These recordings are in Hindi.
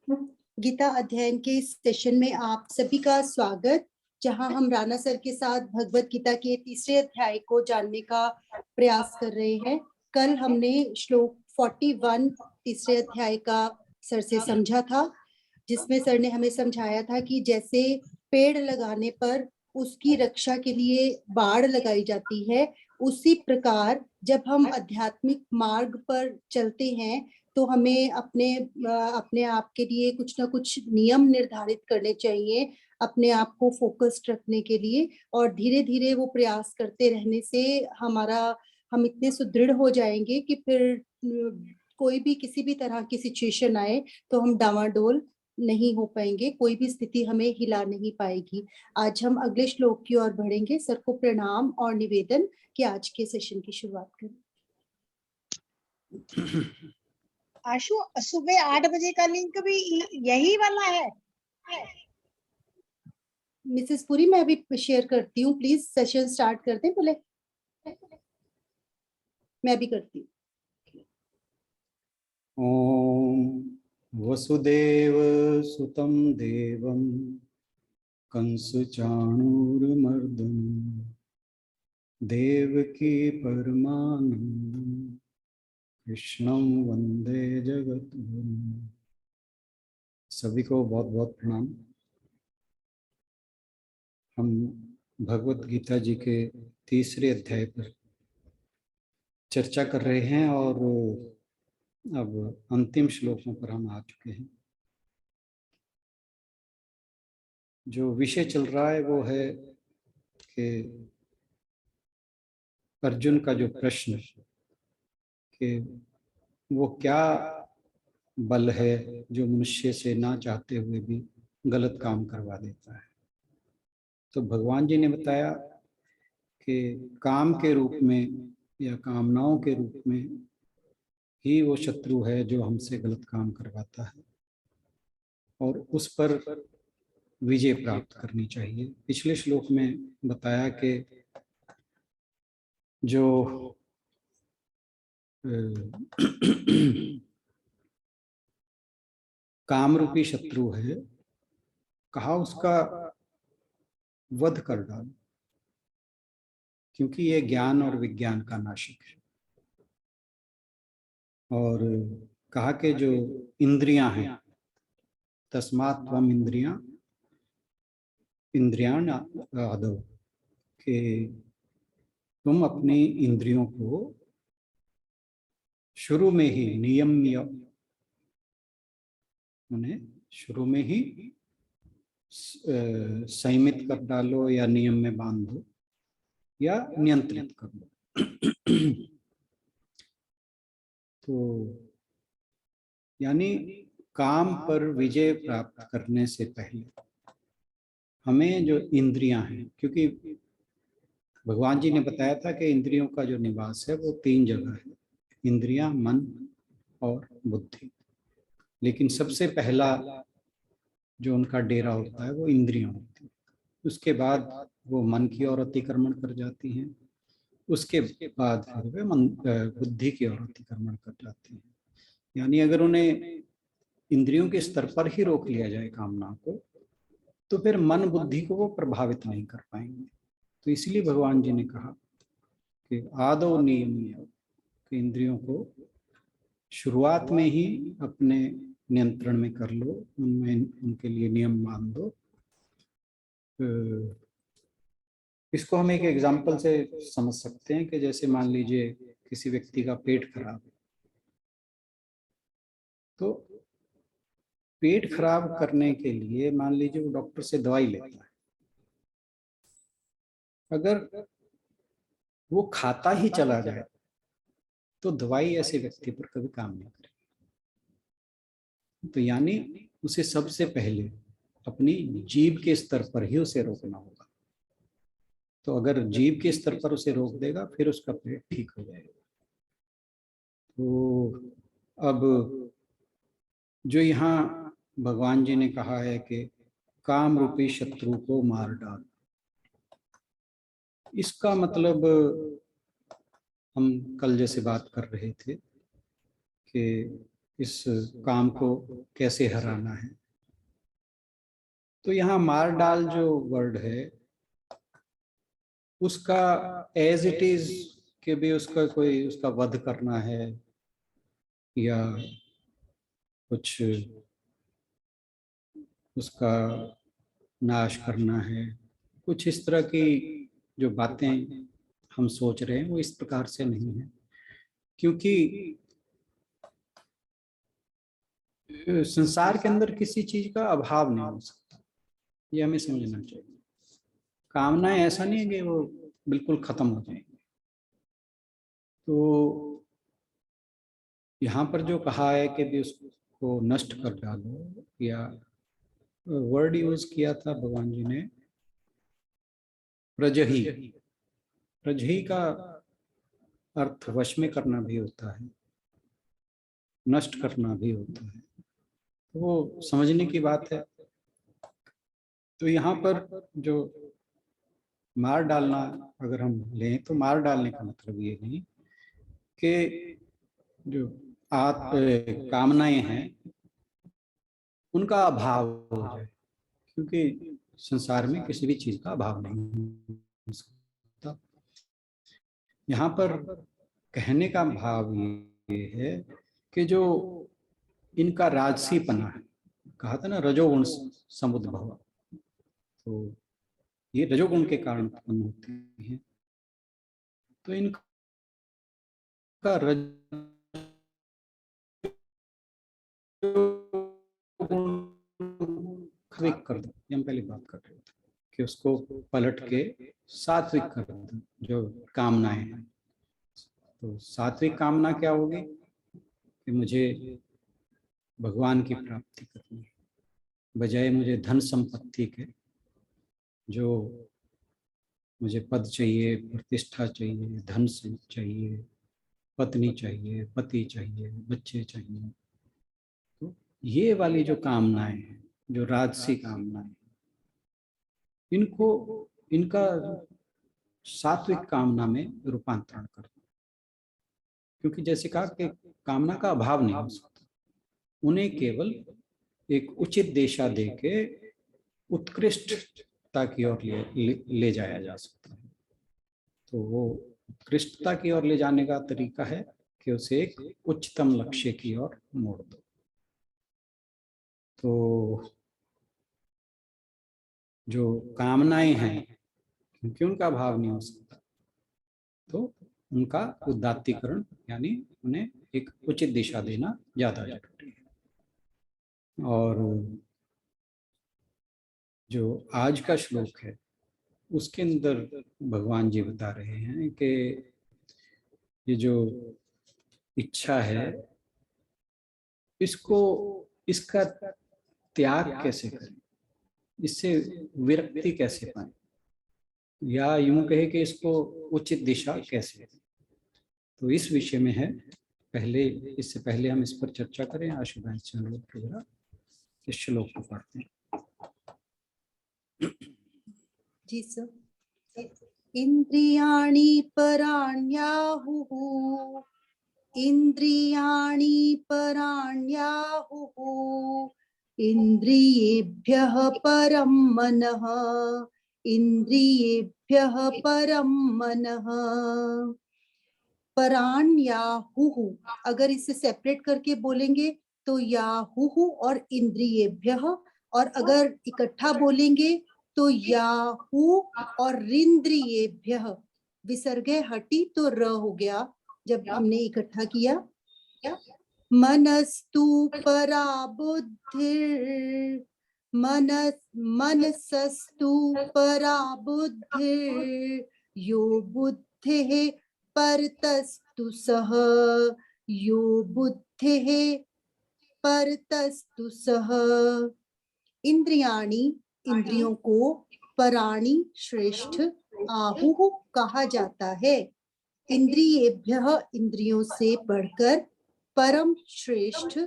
गीता अध्ययन के इस सेशन में आप सभी का स्वागत, जहां हम राणा सर के साथ भगवत गीता के तीसरे अध्याय को जानने का प्रयास कर रहे हैं। कल हमने श्लोक 41 तीसरे अध्याय का सर से समझा था, जिसमें सर ने हमें समझाया था कि जैसे पेड़ लगाने पर उसकी रक्षा के लिए बाड़ लगाई जाती है, उसी प्रकार जब हम आध्यात्मिक मार्ग पर चलते हैं तो हमें अपने आप के लिए कुछ ना कुछ नियम निर्धारित करने चाहिए, अपने आप को फोकस्ड रखने के लिए, और धीरे धीरे वो प्रयास करते रहने से हम इतने सुदृढ़ हो जाएंगे कि फिर कोई भी किसी भी तरह की सिचुएशन आए तो हम डावाडोल नहीं हो पाएंगे, कोई भी स्थिति हमें हिला नहीं पाएगी। आज हम अगले श्लोक की ओर बढ़ेंगे। सर को प्रणाम और निवेदन कि आज के सेशन की शुरुआत करें। आशु, सुबह 8 बजे का लिंक भी यही वाला है? मिसेस पुरी, मैं अभी शेयर करती हूँ, प्लीज सेशन स्टार्ट कर दें पहले। मैं भी करती हूँ। ओम वसुदेव सुतं देवं कंसचाणूरमर्दनं देवकी परमानंदं कृष्णं वंदे जगद्गुरुं। सभी को बहुत बहुत प्रणाम। हम भगवत गीता जी के तीसरे अध्याय पर चर्चा कर रहे हैं और अब अंतिम श्लोकों पर हम आ चुके हैं। जो विषय चल रहा है वो है कि अर्जुन का जो प्रश्न कि वो क्या बल है जो मनुष्य से ना चाहते हुए भी गलत काम करवा देता है। तो भगवान जी ने बताया कि काम के रूप में या कामनाओं के रूप में ही वो शत्रु है जो हमसे गलत काम करवाता है, और उस पर विजय प्राप्त करनी चाहिए। पिछले श्लोक में बताया कि जो कामरूपी शत्रु है, कहा उसका वध कर डालो, क्योंकि ये ज्ञान और विज्ञान का नाशक है। और कहा कि जो इंद्रियां हैं, तस्मात् त्वम इंद्रियाण आदौ, कि तुम अपनी इंद्रियों को शुरू में ही नियम्य, उन्हें शुरू में ही संयमित कर डालो या नियम में बांध दो या नियंत्रित कर दो। तो यानी काम पर विजय प्राप्त करने से पहले हमें जो इंद्रियां हैं, क्योंकि भगवान जी ने बताया था कि इंद्रियों का जो निवास है वो 3 जगह है, इंद्रियां, मन और बुद्धि। लेकिन सबसे पहला जो उनका डेरा होता है वो इंद्रियां होती है। उसके बाद वो मन की ओर अतिक्रमण कर जाती हैं, उसके बाद फिर वे बुद्धि की ओर अतिक्रमण कर जाती हैं। यानी अगर उन्हें इंद्रियों के स्तर पर ही रोक लिया जाए कामना को, तो फिर मन बुद्धि को वो प्रभावित नहीं कर पाएंगे। तो इसलिए भगवान जी ने कहा कि आदौ नियम्य, कि इंद्रियों को शुरुआत में ही अपने नियंत्रण में कर लो, उनमें उनके लिए नियम मान दो। इसको हम एक एग्जाम्पल से समझ सकते हैं कि जैसे मान लीजिए किसी व्यक्ति का पेट खराब है, तो पेट खराब करने के लिए मान लीजिए वो डॉक्टर से दवाई लेता है। अगर वो खाता ही चला जाए तो दवाई ऐसे व्यक्ति पर कभी काम नहीं करेगी। तो यानी उसे सबसे पहले अपनी जीभ के स्तर पर ही उसे रोकना होगा। तो अगर जीभ के स्तर पर उसे रोक देगा फिर उसका पेट ठीक हो जाएगा। तो अब जो यहाँ भगवान जी ने कहा है कि काम रूपी शत्रु को मार डाल, इसका मतलब हम कल जैसे बात कर रहे थे कि इस काम को कैसे हराना है। तो यहाँ मार डाल जो वर्ड है उसका एज इट इज के भी उसका कोई उसका वध करना है या कुछ उसका नाश करना है, कुछ इस तरह की जो बातें हम सोच रहे हैं वो इस प्रकार से नहीं है। क्योंकि संसार के अंदर किसी चीज का अभाव नहीं हो सकता, ये हमें समझना चाहिए। कामनाएं ऐसा नहीं है कि वो बिल्कुल खत्म हो जाएंगी। तो यहाँ पर जो कहा है कि भी उसको नष्ट कर डालो, या वर्ड यूज किया था भगवान जी ने प्रजही। प्रजही का अर्थ वश में करना भी होता है, नष्ट करना भी होता है, तो वो समझने की बात है। तो यहाँ पर जो मार डालना अगर हम लें तो मार डालने का मतलब ये नहीं कि जो कामनाएं हैं उनका अभाव हो जाए, क्योंकि संसार में किसी भी चीज का अभाव नहीं हो सकता। यहाँ पर कहने का भाव ये है कि जो इनका राजसीपना है, कहा था ना रजोगुण समुद्भव, तो ये रजोगुण के कारण उत्पन्न होती है। तो इनका सात्विक कर दो, हम पहले बात कर रहे थे कि उसको पलट के सात्विक कर दो जो कामनाएं हैं। तो सात्विक कामना क्या होगी कि मुझे भगवान की प्राप्ति करनी है, बजाय मुझे धन संपत्ति के, जो मुझे पद चाहिए, प्रतिष्ठा चाहिए, धन चाहिए, पत्नी चाहिए, पति चाहिए, बच्चे चाहिए। तो ये वाली जो कामनाएं हैं, जो राजसी कामनाएं, इनका सात्विक कामना में रूपांतरण कर दो। क्योंकि जैसे कहा कि कामना का अभाव नहीं हो सकता, उन्हें केवल एक उचित दिशा देके उत्कृष्टता की ओर ले जाया जा सकता है। तो वो उत्कृष्टता की ओर ले जाने का तरीका है कि उसे एक उच्चतम लक्ष्य की ओर मोड़ दो। तो जो कामनाएं हैं क्योंकि उनका अभाव नहीं हो सकता, तो उनका उदात्तीकरण यानी उन्हें एक उचित दिशा देना ज्यादा जरूरी है। और जो आज का श्लोक है उसके अंदर भगवान जी बता रहे हैं कि ये जो इच्छा है इसका त्याग कैसे करें, इससे विरक्ति कैसे पाएं, या यूं कहे कि इसको उचित दिशा कैसे दें। तो इस विषय में है, इससे पहले हम इस पर चर्चा करें। आशुभाई चंद्र के जरा इस श्लोक को पढ़ते हैं। जी सर। इंद्रियाणि पराण्याहुः, इंद्रियाणि पराण्याहुः, इंद्रियेभ्यः परं मनः, इंद्रियेभ्यः परं मनः। पराण्याहुः, अगर इसे सेपरेट करके बोलेंगे तो याहुः और इंद्रियेभ्यः, और अगर इकट्ठा बोलेंगे तो याहु और रिंद्रियेभ्यः। विसर्गे हटी तो र हो गया जब हमने इकट्ठा किया। मनस्तु परा बुद्धिर्, मनसस्तु परा बुद्धिर्, यो बुद्धिः परतस्तु सः, यो बुद्धिः परतस्तु सः। इंद्रियाणि, इंद्रियों को, पराणि श्रेष्ठ, आहुः कहा जाता है। इंद्रियेभ्यः इंद्रियों से बढ़कर, परम श्रेष्ठ,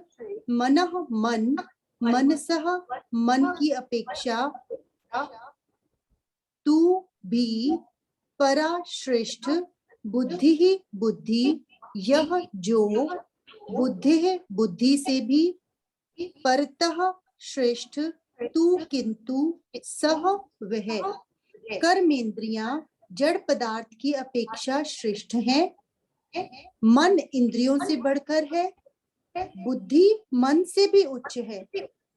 मनः मन, मनसः मन की अपेक्षा, तू भी, परा श्रेष्ठ, बुद्धि ही बुद्धि, यह जो, बुद्धि बुद्धि से भी परतः श्रेष्ठ तू किंतु सह वह। कर्मेंद्रियां जड़ पदार्थ की अपेक्षा श्रेष्ठ हैं। मन इंद्रियों से बढ़कर है। बुद्धि मन से भी उच्च है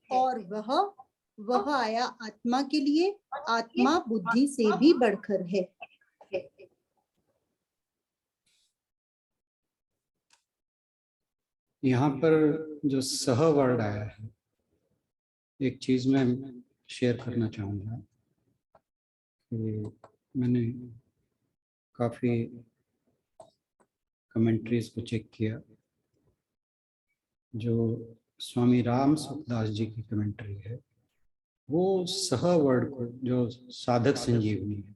और वह आया आत्मा के लिए। आत्मा बुद्धि से भी बढ़कर है। यहाँ पर जो सह वर्ड आया है, एक चीज मैं शेयर करना चाहूँगा कि मैंने काफ़ी कमेंट्रीज को चेक किया। जो स्वामी राम सुखदास जी की कमेंट्री है, वो सह वर्ड को, जो साधक संजीवनी है,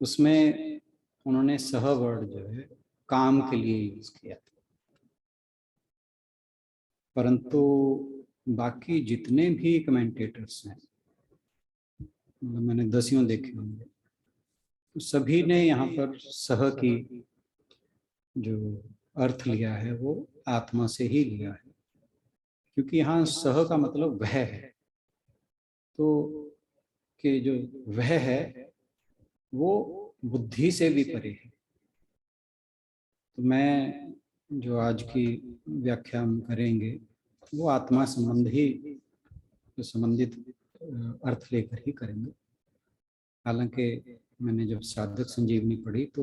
उसमें उन्होंने सह वर्ड जो है काम के लिए यूज किया था। परंतु बाकी जितने भी कमेंटेटर्स हैं, मतलब मैंने दसियों देखे होंगे, तो सभी ने यहाँ पर सह की जो अर्थ लिया है वो आत्मा से ही लिया है, क्योंकि यहाँ सह का मतलब वह है। तो कि जो वह है वो बुद्धि से भी परे है। तो मैं जो आज की व्याख्या हम करेंगे वो आत्मा संबंधित अर्थ लेकर ही करेंगे। हालांकि मैंने जब साधक संजीवनी पढ़ी तो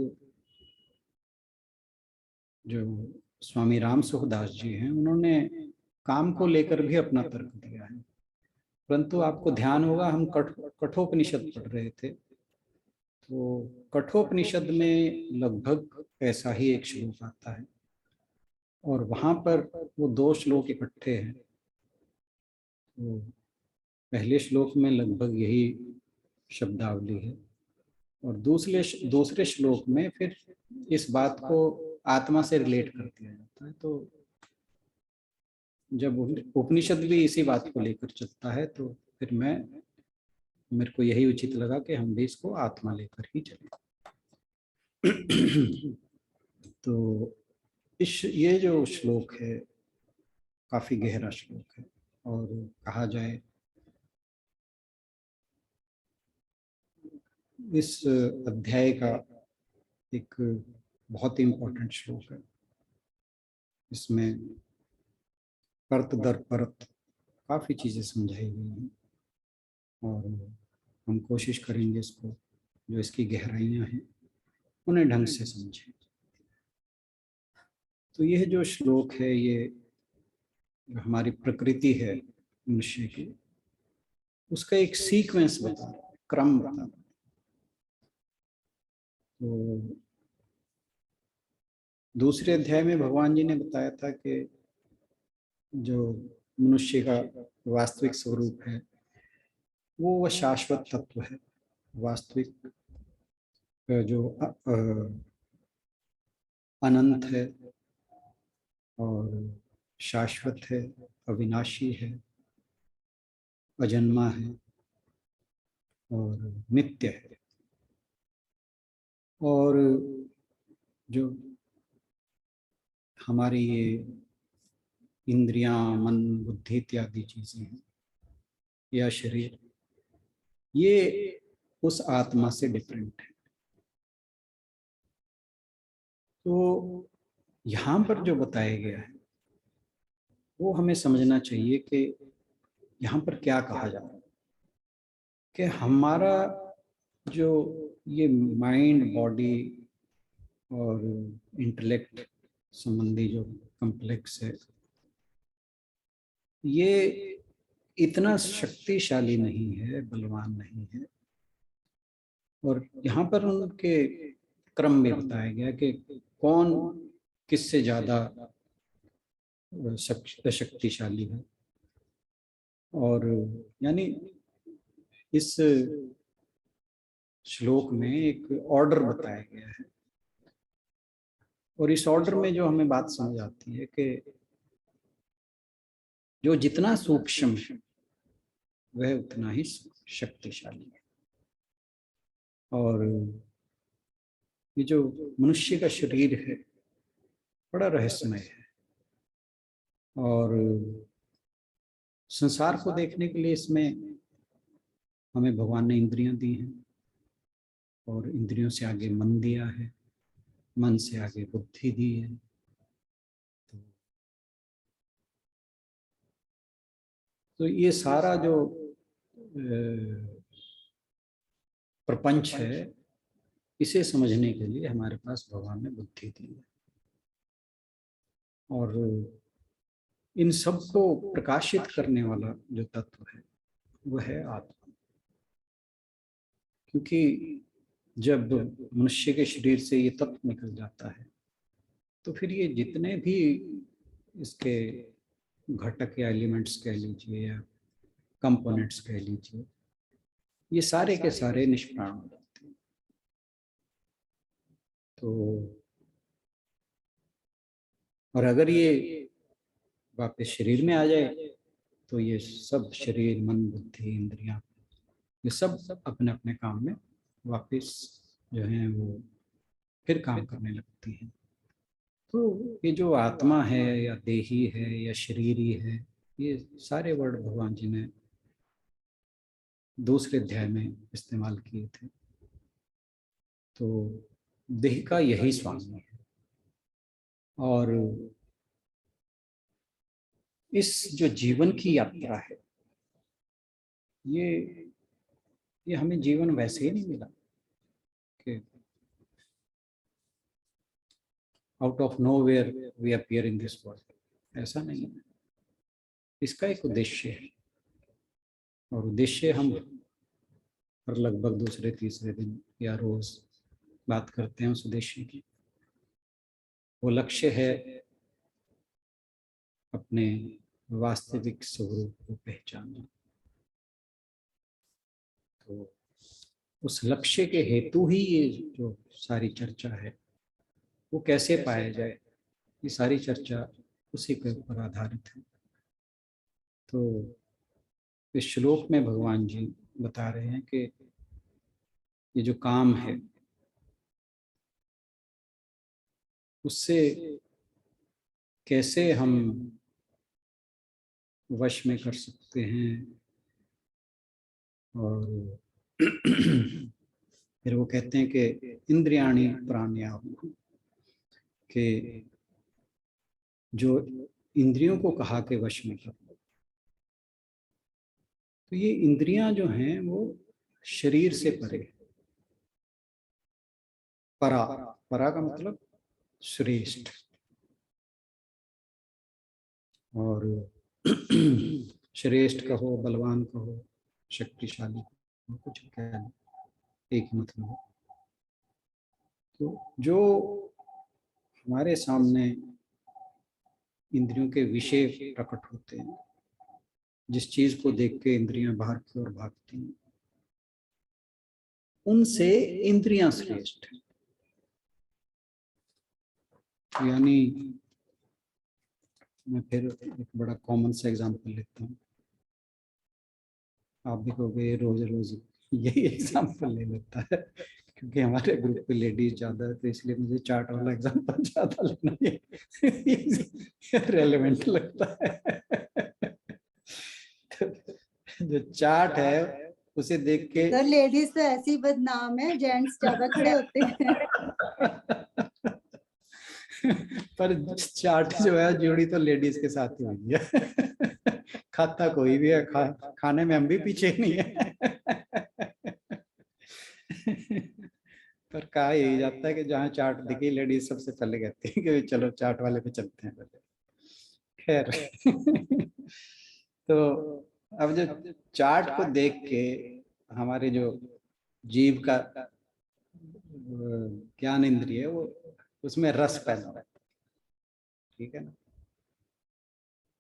जो स्वामी राम सुखदास जी हैं, उन्होंने काम को लेकर भी अपना तर्क दिया है। परंतु आपको ध्यान होगा, हम कठोपनिषद पढ़ रहे थे, तो कठोपनिषद में लगभग ऐसा ही एक श्लोक आता है और वहां पर वो 2 श्लोक इकट्ठे हैं। तो पहले श्लोक में लगभग यही शब्दावली है और दूसरे श्लोक में फिर इस बात को आत्मा से रिलेट कर दिया जाता है। तो जब उपनिषद भी इसी बात को लेकर चलता है तो फिर मेरे को यही उचित लगा कि हम भी इसको आत्मा लेकर ही चलें। तो ये जो श्लोक है काफी गहरा श्लोक है और कहा जाए इस अध्याय का एक बहुत ही इम्पोर्टेंट श्लोक है। इसमें परत दर परत काफी चीजें समझाई गई हैं और हम कोशिश करेंगे इसको, जो इसकी गहराइयां हैं उन्हें ढंग से समझें। तो यह जो श्लोक है, ये जो हमारी प्रकृति है मनुष्य की, उसका एक सीक्वेंस बता रहा है, क्रम बता रहा है। तो दूसरे अध्याय में भगवान जी ने बताया था कि जो मनुष्य का वास्तविक स्वरूप है वो शाश्वत तत्व है। वास्तविक जो अनंत है और शाश्वत है, अविनाशी है, अजन्मा है और नित्य है। और जो हमारी ये इंद्रियां, मन, बुद्धि इत्यादि चीजें हैं या शरीर, ये उस आत्मा से डिफरेंट है। तो यहाँ पर जो बताया गया है वो हमें समझना चाहिए कि यहाँ पर क्या कहा जा रहा है कि हमारा जो ये माइंड, बॉडी और इंटेलेक्ट संबंधी जो कॉम्प्लेक्स है, ये इतना शक्तिशाली नहीं है, बलवान नहीं है। और यहाँ पर उनके क्रम में बताया गया कि कौन किससे ज्यादा शक्तिशाली है। और यानी इस श्लोक में एक ऑर्डर बताया गया है और इस ऑर्डर में जो हमें बात समझ आती है कि जो जितना सूक्ष्म है वह उतना ही शक्तिशाली है। और ये जो मनुष्य का शरीर है बड़ा रहस्यमय है। और संसार को देखने के लिए इसमें हमें भगवान ने इंद्रियां दी हैं, और इंद्रियों से आगे मन दिया है, मन से आगे बुद्धि दी है। तो ये सारा जो प्रपंच है, इसे समझने के लिए हमारे पास भगवान ने बुद्धि दी है, और इन सब को प्रकाशित करने वाला जो तत्व है वह है आत्मा। क्योंकि जब मनुष्य के शरीर से ये तत्व निकल जाता है तो फिर ये जितने भी इसके घटक या एलिमेंट्स कह लीजिए या कंपोनेंट्स कह लीजिए, ये सारे के सारे निष्प्राण हो जाते हैं। तो और अगर ये वापस शरीर में आ जाए तो ये सब शरीर, मन, बुद्धि, इंद्रियां, ये सब अपने अपने काम में वापस जो है वो फिर काम करने लगती हैं। तो ये जो आत्मा है या देही है या शरीरी है, ये सारे वर्ड भगवान जी ने दूसरे अध्याय में इस्तेमाल किए थे। तो देह का यही स्वामी है, और इस जो जीवन की यात्रा है, ये हमें जीवन वैसे ही नहीं मिला कि out of nowhere we appear in this world. ऐसा नहीं है, इसका एक उद्देश्य है, और उद्देश्य हम हर लगभग दूसरे तीसरे दिन या रोज बात करते हैं उस उद्देश्य की। वो लक्ष्य है अपने वास्तविक स्वरूप को पहचानना। तो उस लक्ष्य के हेतु ही ये जो सारी चर्चा है वो कैसे पाया जाए, ये सारी चर्चा उसी के ऊपर आधारित है। तो इस श्लोक में भगवान जी बता रहे हैं कि ये जो काम है उससे कैसे हम वश में कर सकते हैं। और फिर वो कहते हैं कि इंद्रियाणि प्राण्याहुः, कि जो इंद्रियों को कहा के वश में कर लो। तो ये इंद्रियां जो हैं वो शरीर से परे है। परा, परा का मतलब श्रेष्ठ, और श्रेष्ठ कहो, बलवान कहो, शक्तिशाली, कुछ कह लो, एक मतलब है। तो जो हमारे सामने इंद्रियों के विषय प्रकट होते हैं, जिस चीज को देख के इंद्रियां बाहर की ओर भागती हैं, उनसे इंद्रियां श्रेष्ठ हैं। यानी मैं फिर एक बड़ा कॉमन सा एग्जांपल लेता हूँ, आप भी कहोगे रोज रोज यही एग्जांपल ले लेता है, क्योंकि हमारे ग्रुप पे लेडीज ज्यादा है तो इसलिए मुझे चार्ट वाला एग्जांपल ज्यादा लेना रेलेवेंट लगता है। जो चार्ट है उसे देख के, सर लेडीज तो ऐसी बदनाम है, जेंट्स ज्यादा खड़े होते हैं। पर चार्ट जो है जोड़ी तो लेडीज के साथ ही हुई है। खाता कोई भी है, खाने में हम भी पीछे नहीं है। पर कहा यही जाता है कि जहाँ चार्ट दिखी लेडीज सबसे पहले कहती है कि चलो चार्ट वाले पे चलते हैं पहले। खैर, तो अब जो चार्ट को देख के हमारे जो जीव का ज्ञान इंद्रिय है वो, उसमें रस पैदा होता है, ठीक है ना।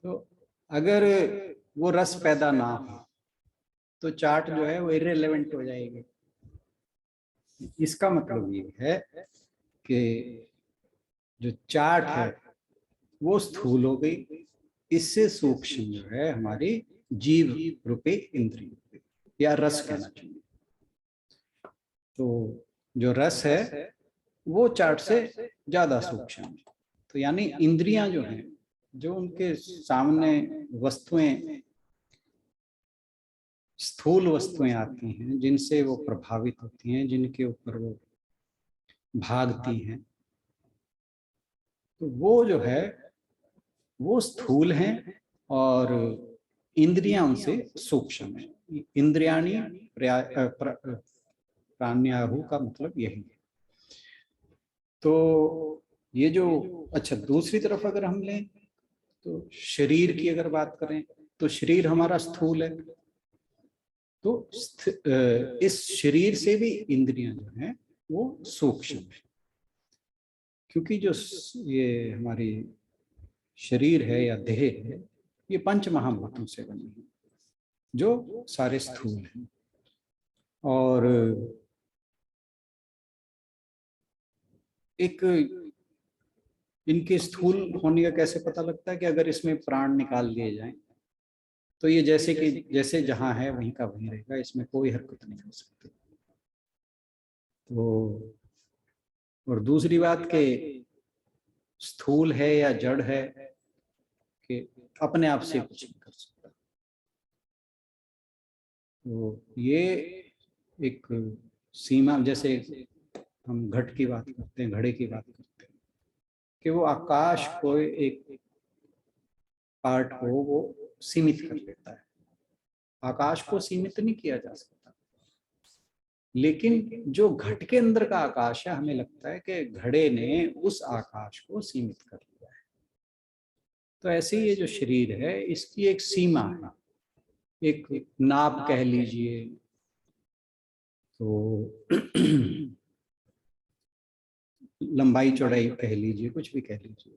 तो अगर वो रस पैदा ना हो तो चार्ट जो है वो इररिलेवेंट हो जाएगी। इसका मतलब ये है कि जो चार्ट है वो स्थूल हो गई, इससे सूक्ष्म जो है हमारी जीव रूपी इंद्रिय या रस कहना चाहिए। तो जो रस है वो चार्ट से ज्यादा सूक्ष्म है। तो यानी इंद्रियां जो हैं जो उनके सामने वस्तुएं, स्थूल वस्तुएं आती हैं जिनसे वो प्रभावित होती हैं, जिनके ऊपर वो भागती हैं, तो वो जो है वो स्थूल हैं और इंद्रियां उनसे सूक्ष्म है। इंद्रियाणी प्राण्याहु का मतलब यही है। तो ये जो, अच्छा दूसरी तरफ अगर हम लें तो शरीर की अगर बात करें तो शरीर हमारा स्थूल है, तो इस शरीर से भी इंद्रियां जो हैं वो सूक्ष्म है, क्योंकि जो ये हमारी शरीर है या देह है ये पंच महाभूतों से बनी है जो सारे स्थूल हैं। और एक इनके स्थूल होने का कैसे पता लगता है कि अगर इसमें प्राण निकाल लिए जाएं तो ये जैसे कि जैसे जहां है वहीं का वहीं रहेगा, इसमें कोई हरकत नहीं हो सकती। तो और दूसरी बात के स्थूल है या जड़ है कि अपने आप से कुछ नहीं कर सकता। तो ये एक सीमा, जैसे हम घट की बात करते हैं, घड़े की बात करते हैं, कि वो आकाश को एक पार्ट को वो सीमित कर देता है। आकाश को सीमित नहीं किया जा सकता, लेकिन जो घट के अंदर का आकाश है, हमें लगता है कि घड़े ने उस आकाश को सीमित कर लिया है। तो ऐसे ही ये जो शरीर है इसकी एक सीमा है, एक नाप कह लीजिए, तो लंबाई चौड़ाई कह लीजिए, कुछ भी कह लीजिए।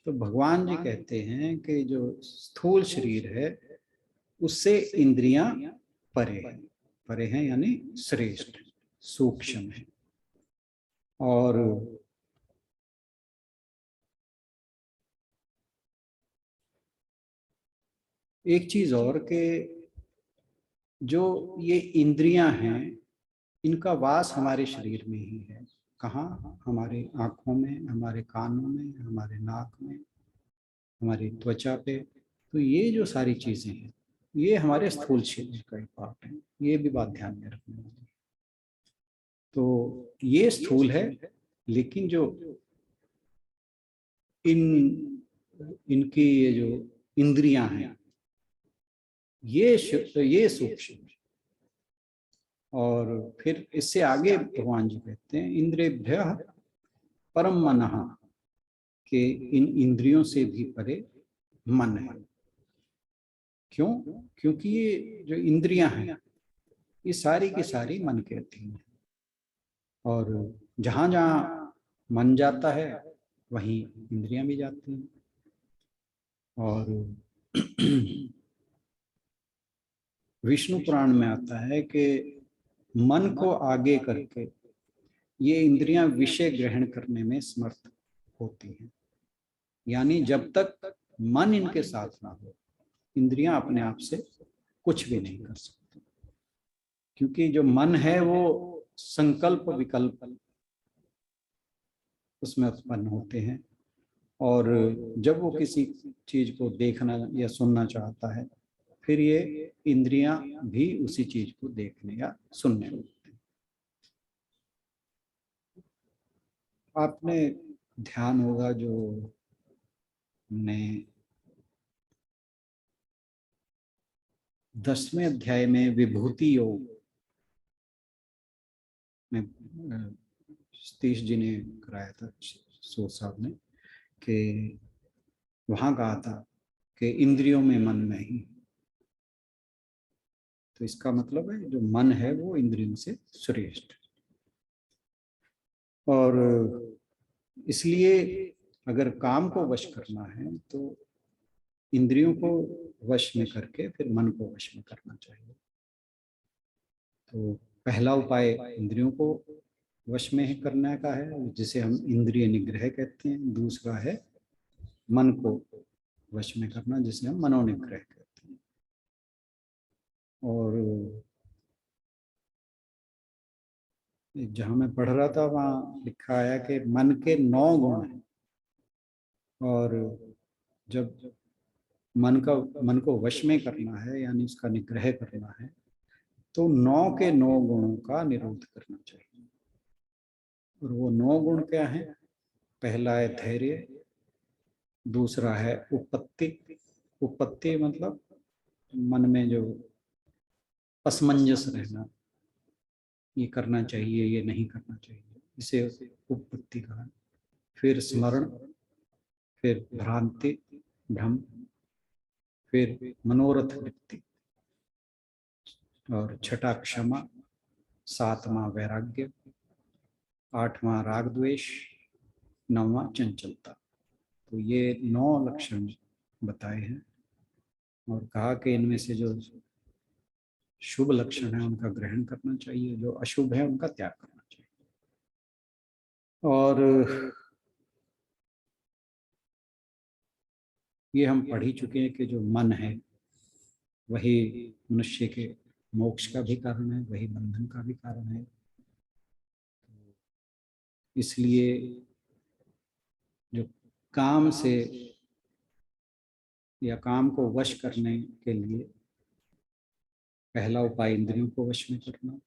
तो भगवान जी कहते हैं कि जो स्थूल शरीर है उससे इंद्रियां परे हैं, परे हैं यानी श्रेष्ठ, सूक्ष्म है। और एक चीज और कि जो ये इंद्रियां हैं इनका वास हमारे शरीर में ही है। कहाँ? हमारे आंखों में, हमारे कानों में, हमारे नाक में, हमारी त्वचा पे। तो ये जो सारी चीजें हैं ये हमारे स्थूल शरीर का एक पार्ट है, ये भी बात ध्यान में रखनी होगी। तो ये स्थूल है, लेकिन जो इनकी ये जो इंद्रियां हैं ये सूक्ष्म है। और फिर इससे आगे भगवान जी कहते हैं इंद्रियभ्य परम मनः, के इन इंद्रियों से भी परे मन है। क्यों? क्योंकि ये जो इंद्रियां हैं ये सारी की सारी मन के अधीन है, और जहां जहां मन जाता है वहीं इंद्रियां भी जाती हैं। और विष्णु पुराण में आता है कि मन को आगे करके ये इंद्रियां विषय ग्रहण करने में समर्थ होती हैं। यानी जब तक मन इनके साथ ना हो इंद्रियां अपने आप से कुछ भी नहीं कर सकती, क्योंकि जो मन है वो संकल्प विकल्प उसमें उत्पन्न होते हैं, और जब वो किसी चीज को देखना या सुनना चाहता है फिर ये इंद्रियां भी उसी चीज को देखने या सुनने लगती हैं। आपने ध्यान होगा जो हमने 10वें अध्याय में विभूति योग में सतीश जी ने कराया था, सो साहब ने, कि वहां कहा था कि इंद्रियों में मन नहीं। तो इसका मतलब है जो मन है वो इंद्रियों से श्रेष्ठ। और इसलिए अगर काम को वश करना है तो इंद्रियों को वश में करके फिर मन को वश में करना चाहिए। तो पहला उपाय इंद्रियों को वश में करने का है, जिसे हम इंद्रिय निग्रह कहते हैं। दूसरा है मन को वश में करना, जिसे हम मनोनिग्रह कहते हैं। और जहाँ मैं पढ़ रहा था वहाँ लिखा आया कि मन के 9 गुण हैं, और जब मन को वश में करना है, यानी उसका निग्रह करना है, तो 9 के 9 गुणों का निरोध करना चाहिए। और वो 9 गुण क्या है? पहला है धैर्य, दूसरा है उपपत्ति। उपपत्ति मतलब मन में जो असमंजस रहना, ये करना चाहिए, ये नहीं करना चाहिए, इसे उपपत्ति कहा। फिर स्मरण, फिर भ्रांति, भ्रम, फिर मनोरथ वृत्ति, और छठा क्षमा, सातवां वैराग्य, आठवां राग द्वेष, नौवां चंचलता। तो ये 9 लक्षण बताए हैं और कहा कि इनमें से जो शुभ लक्षण है उनका ग्रहण करना चाहिए, जो अशुभ है उनका त्याग करना चाहिए। और ये हम पढ़ ही चुके हैं कि जो मन है वही मनुष्य के मोक्ष का भी कारण है, वही बंधन का भी कारण है। इसलिए जो काम से या काम को वश करने के लिए पहला उपाय इंद्रियों को वश में करना,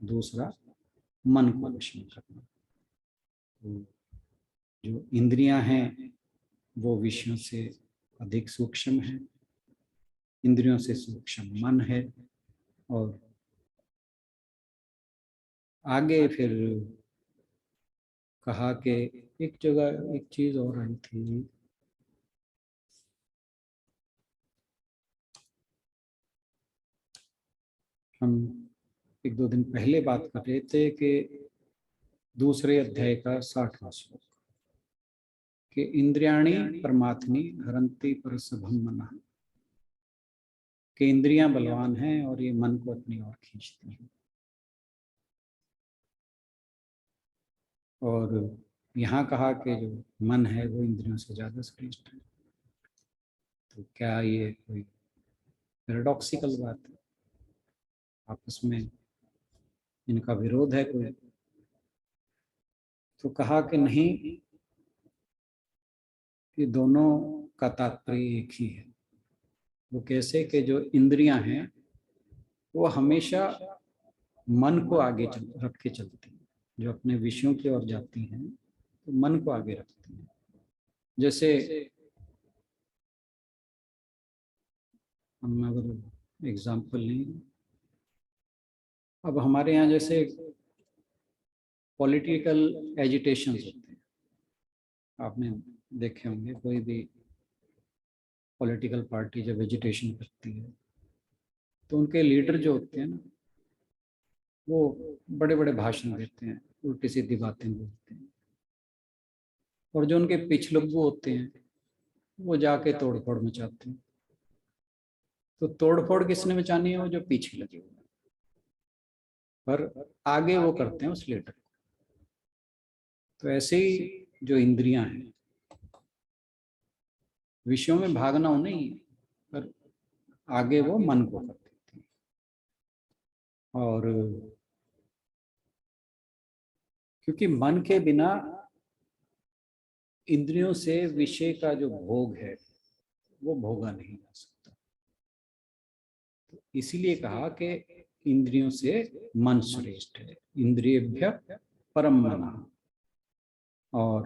दूसरा मन को वश में करना। तो जो इंद्रियां हैं वो विषयों से अधिक सूक्ष्म है, इंद्रियों से सूक्ष्म मन है। और आगे फिर कहा कि एक जगह एक चीज और आई थी, हम 1-2 दिन पहले बात कर रहे थे कि दूसरे अध्याय का 60वां श्लोक कि इंद्रियाणि परमात्मी हरन्ति परसभं मनः, कि इंद्रियां बलवान हैं और ये मन को अपनी ओर खींचती हैं। और यहाँ कहा कि जो मन है वो इंद्रियों से ज्यादा श्रेष्ठ है। तो क्या ये कोई पैराडॉक्सिकल बात है? आपस में इनका विरोध है कोई? तो कहा कि नहीं, कि दोनों का तात्पर्य एक ही है। वो कैसे? कि जो इंद्रियां हैं वो हमेशा मन को आगे रख के चलती हैं, जो अपने विषयों की ओर जाती हैं तो मन को आगे रखती हैं। जैसे हम अगर एग्जाम्पल लें, अब हमारे यहाँ जैसे पॉलिटिकल एजिटेशंस होते हैं, आपने देखे होंगे, कोई भी पॉलिटिकल पार्टी जब एजिटेशन करती है तो उनके लीडर जो होते हैं ना, वो बड़े बड़े भाषण देते हैं, उल्टी सीधी बातें बोलते हैं, और जो उनके पिछलग्गू होते हैं वो जाके तोड़फोड़ मचाते हैं। तो तोड़फोड़ किसने मचानी है? वो जो पीछे लगे हुए हैं, पर आगे वो करते हैं उस लीडर को। तो ऐसे ही जो इंद्रियां हैं, विषयों में भागना उन्हें ही है, पर आगे वो मन को कर देती है। और क्योंकि मन के बिना इंद्रियों से विषय का जो भोग है वो भोगा नहीं जा सकता। तो इसीलिए कहा कि इंद्रियों से मन श्रेष्ठ है, इंद्रियभ्य परम मनः। और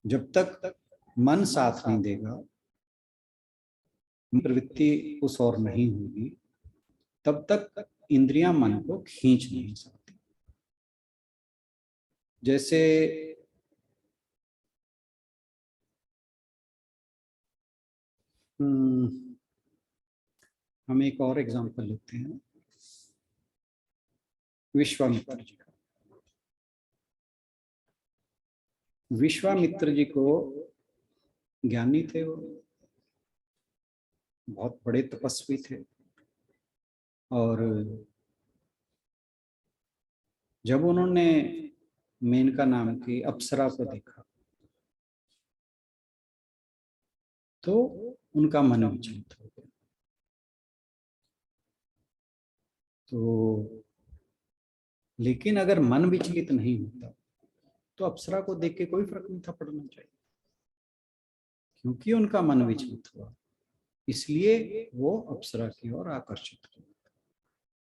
जब तक मन साथ नहीं देगा, प्रवृत्ति उस ओर नहीं होगी, तब तक इंद्रियां मन को खींच नहीं सकती। जैसे हम एक और एग्जांपल लेते हैं विश्वामित्र जी का। विश्वामित्र जी को ज्ञानी थे, वो बहुत बड़े तपस्वी थे। और जब उन्होंने मेनका नाम की अप्सरा को देखा तो उनका मन विचलित हो गया। तो लेकिन अगर मन विचलित नहीं होता तो अप्सरा को देख के कोई फर्क नहीं था पड़ना चाहिए, क्योंकि उनका मन विचलित हुआ, इसलिए वो अप्सरा की ओर आकर्षित हुआ।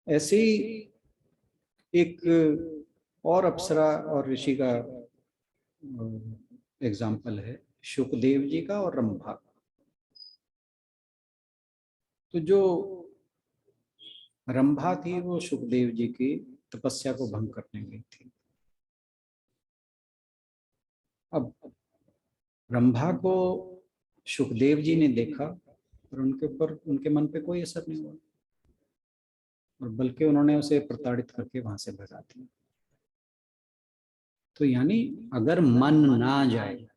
ऐसे ही एक और अप्सरा और ऋषि का एग्जाम्पल है शुकदेव जी का और रंभा का। तो जो रंभा थी वो शुकदेव जी की तपस्या को भंग करने गई थी। अब रंभा को शुकदेव जी ने देखा और उनके ऊपर, उनके मन पे कोई असर नहीं हुआ, और बल्कि उन्होंने उसे प्रताड़ित करके वहां से भगा दिया। तो यानी अगर मन ना जाए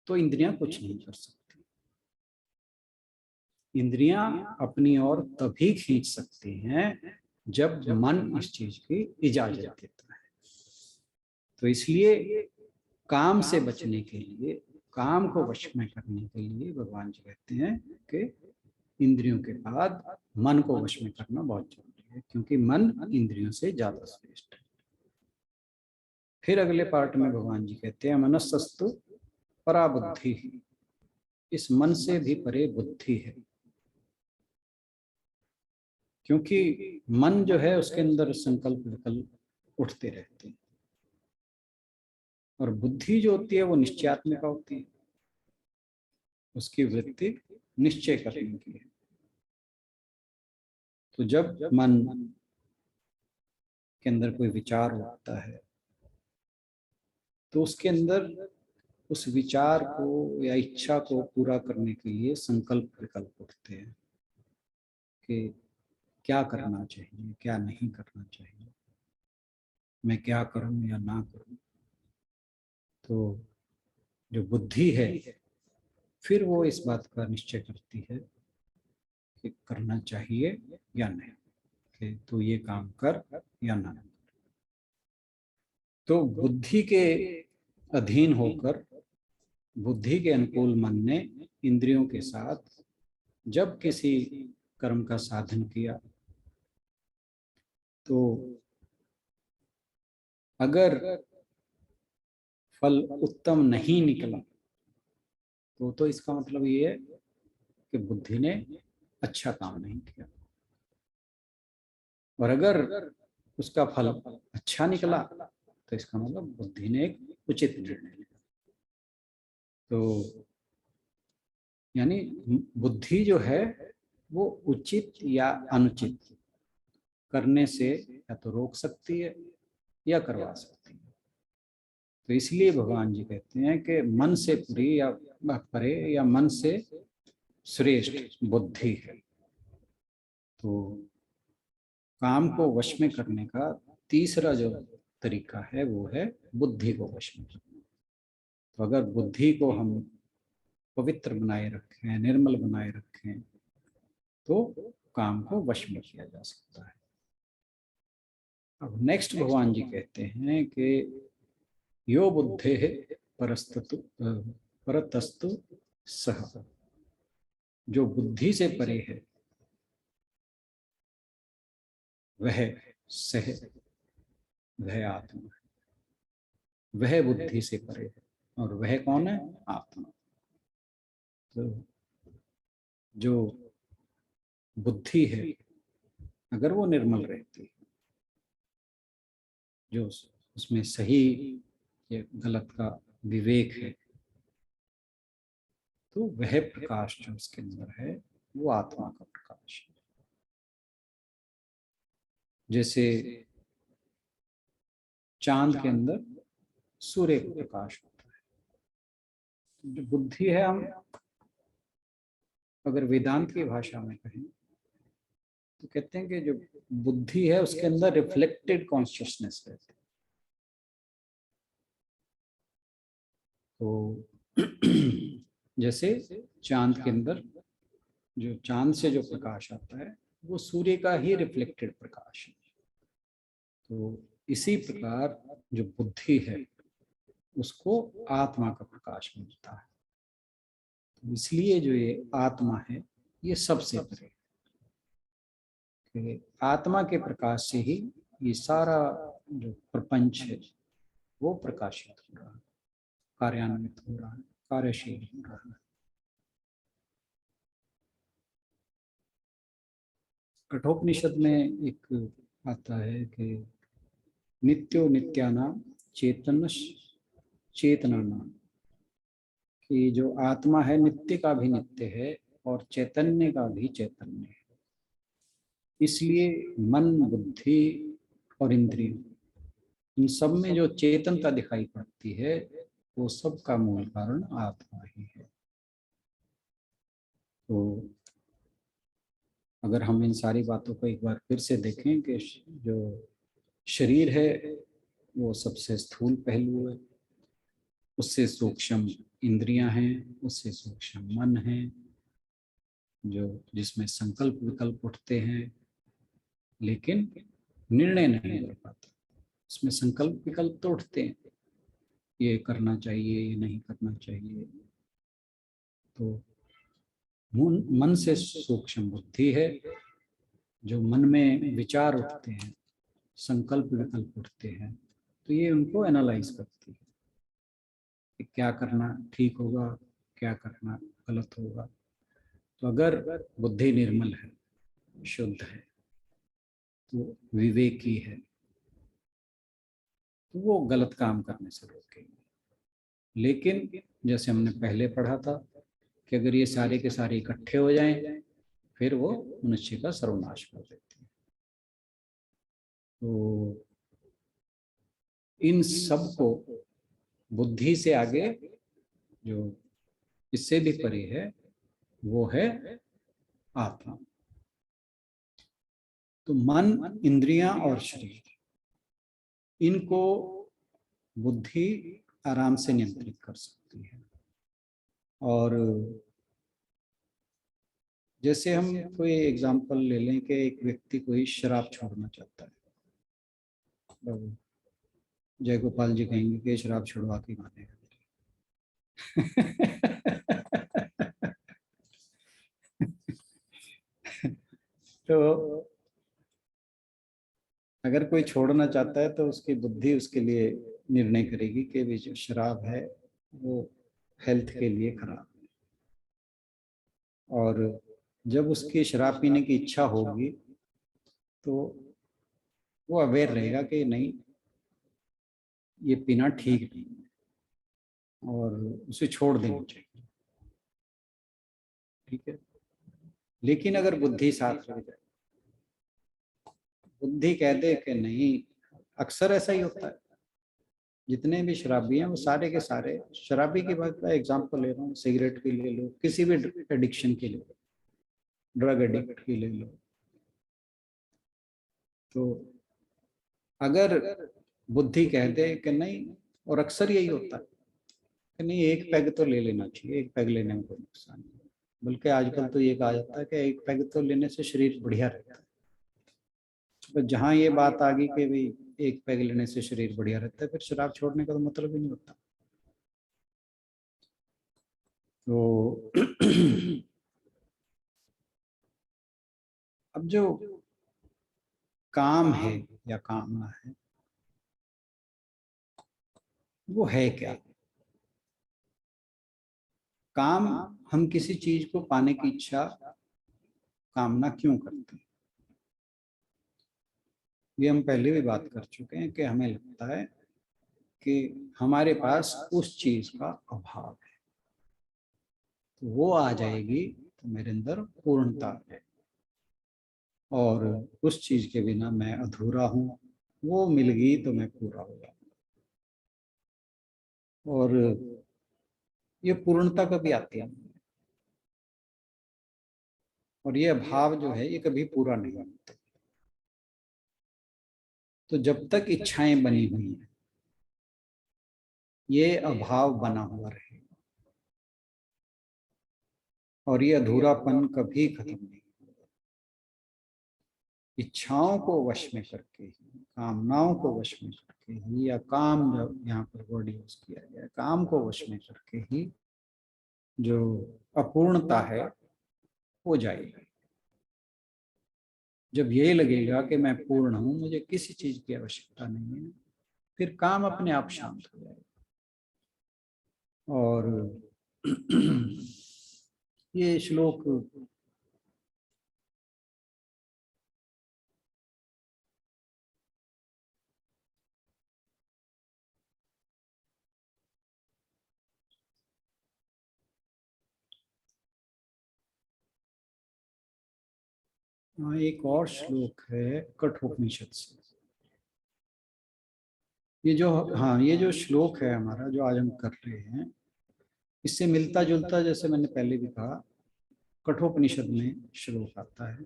तो इंद्रियां कुछ नहीं कर सकती। इंद्रियां अपनी ओर तभी खींच सकती हैं जब मन इस चीज की इजाजत देता है। तो इसलिए काम से बचने के लिए, काम को वश में करने के लिए भगवान जी कहते हैं कि इंद्रियों के बाद मन को वश में करना बहुत जरूरी है, क्योंकि मन इंद्रियों से ज्यादा श्रेष्ठ है। फिर अगले पार्ट में भगवान जी कहते हैं मनस्सस्तु परा बुद्धि, इस मन से भी परे बुद्धि है। क्योंकि मन जो है उसके अंदर संकल्प विकल्प उठते रहते हैं, और बुद्धि जो होती है वो निश्चयात्मिका होती है, उसकी वृत्ति निश्चय करने की है। तो जब मन के अंदर कोई विचार होता है तो उसके अंदर उस विचार को या इच्छा को पूरा करने के लिए संकल्प विकल्प उठते हैं कि क्या करना चाहिए, क्या नहीं करना चाहिए, मैं क्या करूं या ना करूं। तो जो बुद्धि है फिर वो इस बात का निश्चय करती है कि करना चाहिए या नहीं, कि तू ये काम कर या ना। तो बुद्धि के अधीन होकर, बुद्धि के अनुकूल मन ने इंद्रियों के साथ जब किसी कर्म का साधन किया, तो अगर फल उत्तम नहीं निकला तो इसका मतलब ये है कि बुद्धि ने अच्छा काम नहीं किया, और अगर उसका फल अच्छा निकला तो इसका मतलब बुद्धि ने एक उचित निर्णय लिया। तो यानी बुद्धि जो है वो उचित या अनुचित करने से या तो रोक सकती है या करवा सकती है। तो इसलिए भगवान जी कहते हैं कि मन से परे या मन से श्रेष्ठ बुद्धि है। तो काम को वश में करने का तीसरा जो तरीका है वो है बुद्धि को वश में करना। तो अगर बुद्धि को हम पवित्र बनाए रखें, निर्मल बनाए रखें, तो काम को वश में किया जा सकता है। अब नेक्स्ट भगवान जी कहते हैं कि यो बुद्धे परतस्तु सह, जो बुद्धि से परे है वह सह, वह आत्मा है। वह बुद्धि से परे है, और वह कौन है? आत्मा। तो जो बुद्धि है अगर वो निर्मल रहती है, जो उसमें सही या गलत का विवेक है, तो वह प्रकाश जो उसके अंदर है वो आत्मा का प्रकाश है। जैसे चांद के अंदर सूर्य का प्रकाश होता है। जो बुद्धि है, हम अगर वेदांत की भाषा में कहें तो कहते हैं कि जो बुद्धि है उसके अंदर रिफ्लेक्टेड कॉन्शियसनेस रहती है। तो जैसे चांद के अंदर जो चांद से जो प्रकाश आता है वो सूर्य का ही रिफ्लेक्टेड प्रकाश है। तो इसी प्रकार जो बुद्धि है उसको आत्मा का प्रकाश मिलता है। तो इसलिए जो ये आत्मा है ये सबसे परे है। आत्मा के प्रकाश से ही ये सारा जो प्रपंच है वो प्रकाशित हो रहा है, कार्यान्वित हो रहा है, कार्यशील हो रहा है। कठोपनिषद में एक आता है कि नित्यो नित्यानाम चेतन चेतनानाम, कि जो आत्मा है नित्य का भी नित्य है और चैतन्य का भी चैतन्य है। इसलिए मन, बुद्धि और इंद्रिय, इन सब में जो चेतनता दिखाई पड़ती है वो सब का मूल कारण आत्मा ही है। तो अगर हम इन सारी बातों को एक बार फिर से देखें कि जो शरीर है वो सबसे स्थूल पहलू है, उससे सूक्ष्म इंद्रियां हैं, उससे सूक्ष्म मन है, जो जिसमें संकल्प विकल्प उठते हैं लेकिन निर्णय नहीं ले पाते। उसमें संकल्प विकल्प तो उठते हैं, ये करना चाहिए, ये नहीं करना चाहिए। तो मन से सूक्ष्म बुद्धि है, जो मन में विचार उठते हैं, संकल्प विकल्प उठते हैं, तो ये उनको एनालाइज करती है कि क्या करना ठीक होगा, क्या करना गलत होगा। तो अगर बुद्धि निर्मल है, शुद्ध है, तो विवेकी है, तो वो गलत काम करने से रोकेंगे। लेकिन जैसे हमने पहले पढ़ा था कि अगर ये सारे के सारे इकट्ठे हो जाएं फिर वो मनुष्य का सर्वनाश कर देते हैं। तो इन सब को बुद्धि से आगे जो इससे भी परे है वो है आत्मा। तो मन, इंद्रियां और शरीर, इनको बुद्धि आराम से नियंत्रित कर सकती है। और जैसे हम कोई एग्जांपल ले लें कि एक व्यक्ति कोई शराब छोड़ना चाहता है, तो जय गोपाल जी कहेंगे कि शराब छुड़वा के मानेगा। तो अगर कोई छोड़ना चाहता है तो उसकी बुद्धि उसके लिए निर्णय करेगी कि भी जो शराब है वो हेल्थ के लिए खराब है। और जब उसकी शराब पीने की इच्छा होगी तो वो अवेयर रहेगा कि नहीं, ये पीना ठीक नहीं है और उसे छोड़ देना चाहिए। ठीक है। लेकिन अगर बुद्धि साथ रह जाए, बुद्धि कह दे कि नहीं, अक्सर ऐसा ही होता है, जितने भी शराबी हैं वो सारे के सारे, शराबी की बात का एग्जांपल ले रहा हूँ, सिगरेट की ले लो, किसी भी एडिक्शन की ले लो, ड्रग एडिक्ट की ले लो, तो अगर बुद्धि कह दे कि नहीं, और अक्सर यही होता है कि नहीं एक पैग तो ले लेना चाहिए, एक पैग लेने में कोई नुकसान नहीं, बल्कि आजकल तो ये कहा जाता है कि एक पैग तो लेने से शरीर बढ़िया रहता है। तो जहाँ ये बात आ गई कि भाई एक पैग लेने से शरीर बढ़िया रहता है, फिर शराब छोड़ने का तो मतलब ही नहीं होता। तो अब जो काम है या कामना है वो है क्या? काम, हम किसी चीज को पाने की इच्छा, कामना क्यों करते हैं? ये हम पहले भी बात कर चुके हैं कि हमें लगता है कि हमारे पास उस चीज का अभाव है, तो वो आ जाएगी तो मेरे अंदर पूर्णता है, और उस चीज के बिना मैं अधूरा हूँ, वो मिल गई तो मैं पूरा हो जाऊंगा। और ये पूर्णता कभी आती है, और ये अभाव जो है ये कभी पूरा नहीं होता। तो जब तक इच्छाएं बनी हुई हैं ये अभाव बना हुआ रहेगा, और ये अधूरापन कभी खत्म नहीं होगा। इच्छाओं को वश में करके ही, कामनाओं को वश में करके ही, या काम जब यहाँ पर वर्ड यूज किया गया, काम को वश में करके ही जो अपूर्णता है हो जाएगी। जब ये लगेगा कि मैं पूर्ण हूँ, मुझे किसी चीज की आवश्यकता नहीं है, फिर काम अपने आप शांत हो जाएगा। और ये श्लोक एक और श्लोक है कठोपनिषद से। ये जो श्लोक है हमारा, जो आज हम कर रहे हैं, इससे मिलता जुलता, जैसे मैंने पहले भी कहा, कठोपनिषद में श्लोक आता है,